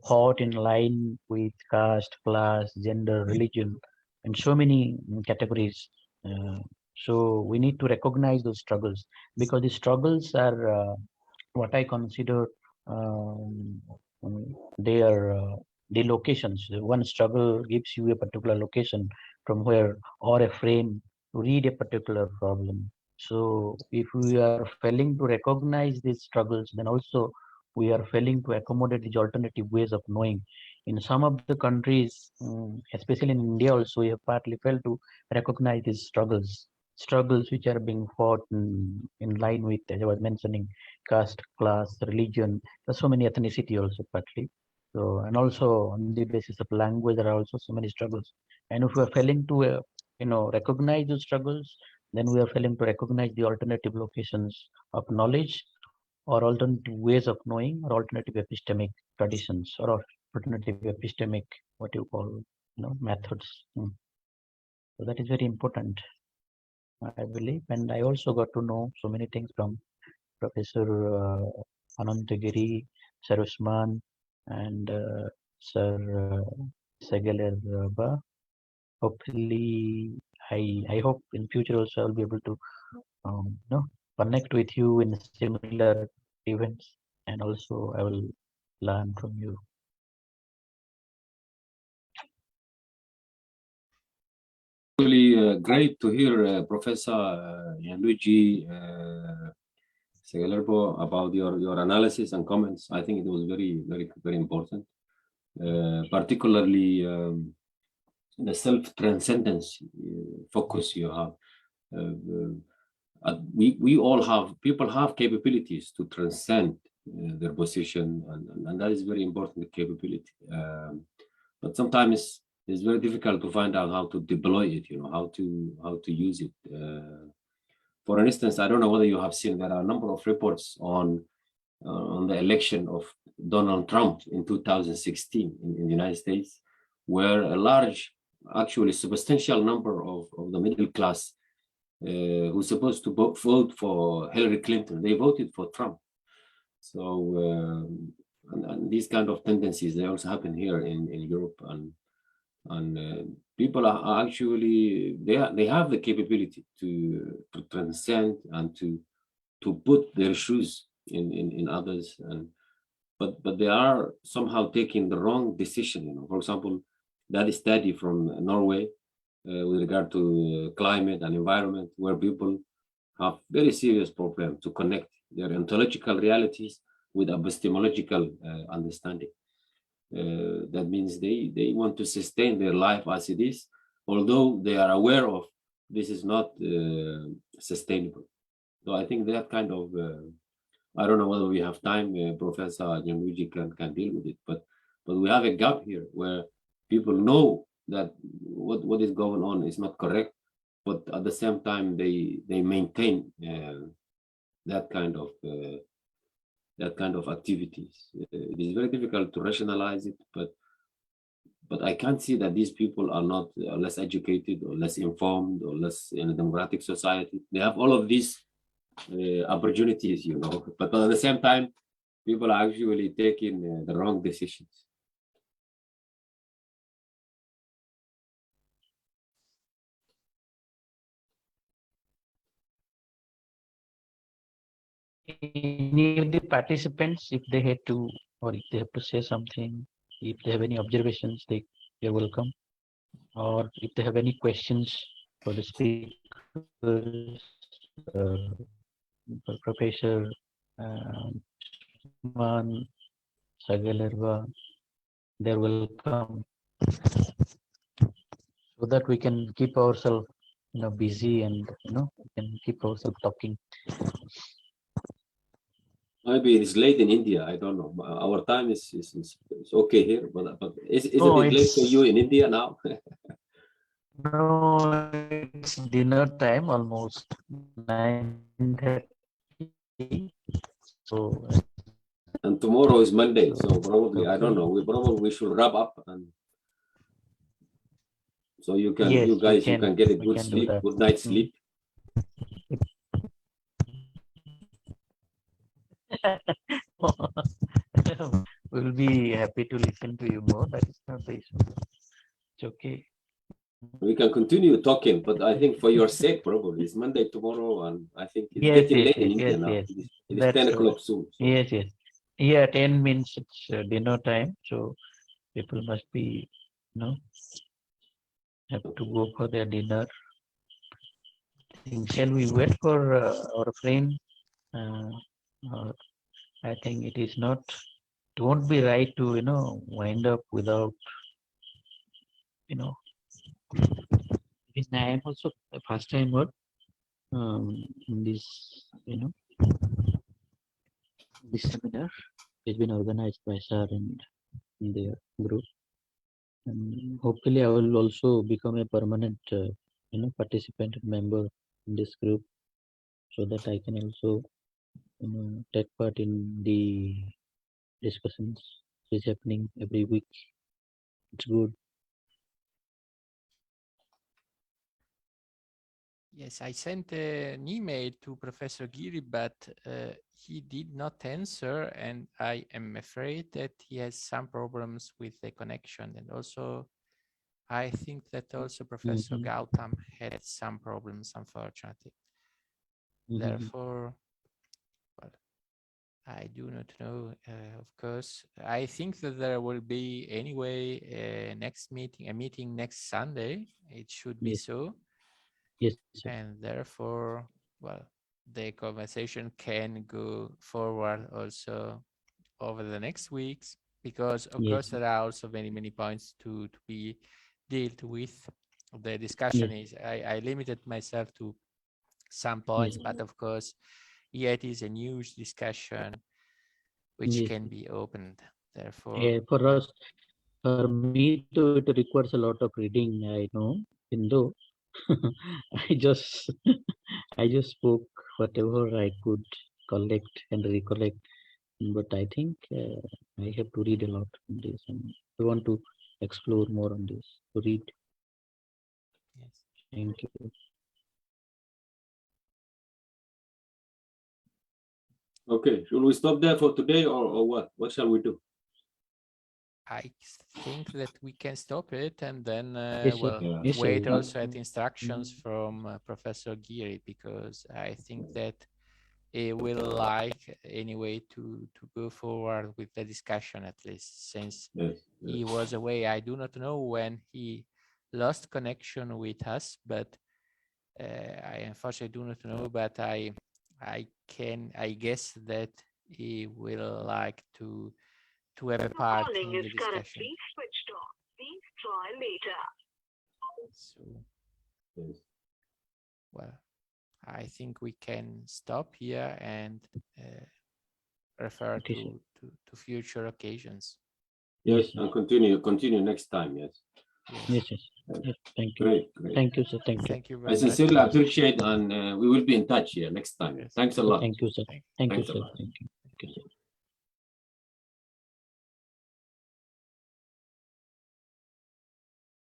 fought in line with caste, class, gender, religion, and so many categories. So we need to recognize those struggles because the struggles are what I consider um, they are the locations. One struggle gives you a particular location from where or a frame to read a particular problem. So if we are failing to recognize these struggles, then also we are failing to accommodate these alternative ways of knowing. In some of the countries, especially in India also, we have partly failed to recognize these struggles which are being fought in line with, as I was mentioning, caste, class, religion. There's so many ethnicity also partly. So, and also on the basis of language, there are also so many struggles. And if we are failing to, recognize those struggles, then we are failing to recognize the alternative locations of knowledge or alternative ways of knowing or alternative epistemic traditions or alternative epistemic, what you call, methods. So that is very important, I believe. And I also got to know so many things from Professor Ananta Giri, Sir Osman, and Sir Segalerba. Hopefully, I hope in future also I'll be able to connect with you in similar events, and also I will learn from you. Really great to hear Professor Gianluigi Segalerba about your analysis and comments. I think it was very important, particularly the self-transcendence focus you have. People have capabilities to transcend their position, and that is very important capability. But sometimes it's very difficult to find out how to deploy it, how to use it. For instance, I don't know whether you have seen, there are a number of reports on the election of Donald Trump in 2016 in the United States, where a large, actually substantial number of the middle class who's supposed to vote for Hillary Clinton, they voted for Trump. So, and these kind of tendencies, they also happen here in Europe, and people are actually, they have the capability to transcend and to put their shoes in others, but they are somehow taking the wrong decision. For example, that study from Norway with regard to climate and environment, where people have very serious problem to connect their ontological realities with epistemological understanding. That means they want to sustain their life as it is, although they are aware of this is not sustainable. So I think that kind of, I don't know whether we have time, Professor Gianluigi can deal with it, but we have a gap here where people know that what is going on is not correct, but at the same time they maintain that kind of activities. It is very difficult to rationalize it, but I can't see that these people are not less educated or less informed or less in a democratic society. They have all of these opportunities, but at the same time, people are actually taking the wrong decisions. Any of the participants, if they had to, or if they have to say something, if they have any observations, they're welcome. Or if they have any questions for the speakers, for Professor Mohan, Segalerba, they're welcome. So that we can keep ourselves, busy, and we can keep ourselves talking. Maybe it's late in India. I don't know. Our time is okay here, but is it late for you in India now? No, it's dinner time, almost 9:30. So. And And tomorrow is Monday, so probably, I don't know, we should wrap up, and so you can, Yes, you guys, you can get a we good can do sleep, that. good night's sleep. We'll be happy to listen to you more. That is not the issue. It's okay. We can continue talking, but I think for your sake, probably it's Monday tomorrow, and I think it's Yes, getting yes, late in yes, India yes, now. yes. It is That's 10 o'clock soon. So. Yes, yes. Yeah, 10 means it's dinner time, so people must be, have to go for their dinner. Shall we wait for our friend? I think it is not. It won't be right to wind up without Because I am also a first timer in this this seminar. It's been organized by Shah and their group, and hopefully I will also become a permanent participant and member in this group, so that I can also take part in the discussions which is happening every week. It's good. Yes, I sent an email to Professor Giri, but he did not answer, and I am afraid that he has some problems with the connection. And also, I think that also Professor Gautam had some problems, unfortunately. Therefore, well, I do not know, of course. I think that there will be anyway a meeting next Sunday. It should be so. Yes, sir. And therefore, well, the conversation can go forward also over the next weeks, because of course there are also many points to be dealt with. The discussion is, I limited myself to some points, but of course, it is a huge discussion which can be opened. Therefore, for us, for me too, it requires a lot of reading. I know, even though I just spoke whatever I could collect and recollect, but I think I have to read a lot on this, and I want to explore more on this. To read. yes. Thank you. Okay, should we stop there for today, or what? What shall we do? I think that we can stop it, and then wait also at instructions from Professor Giri, because I think that he will like anyway to go forward with the discussion, at least since he was away. I do not know when he lost connection with us, but I unfortunately do not know, but I guess that he will like to have a part in the discussion. Switched off. Please try later. So, well, I think we can stop here and refer to future occasions. Yes, and continue next time. Yes. Yes. Thank you. Great. Thank you, sir. Thank you. I sincerely appreciate, and we will be in touch here next time. Thanks a lot. Thank you, sir. Thank you, sir. Thank you.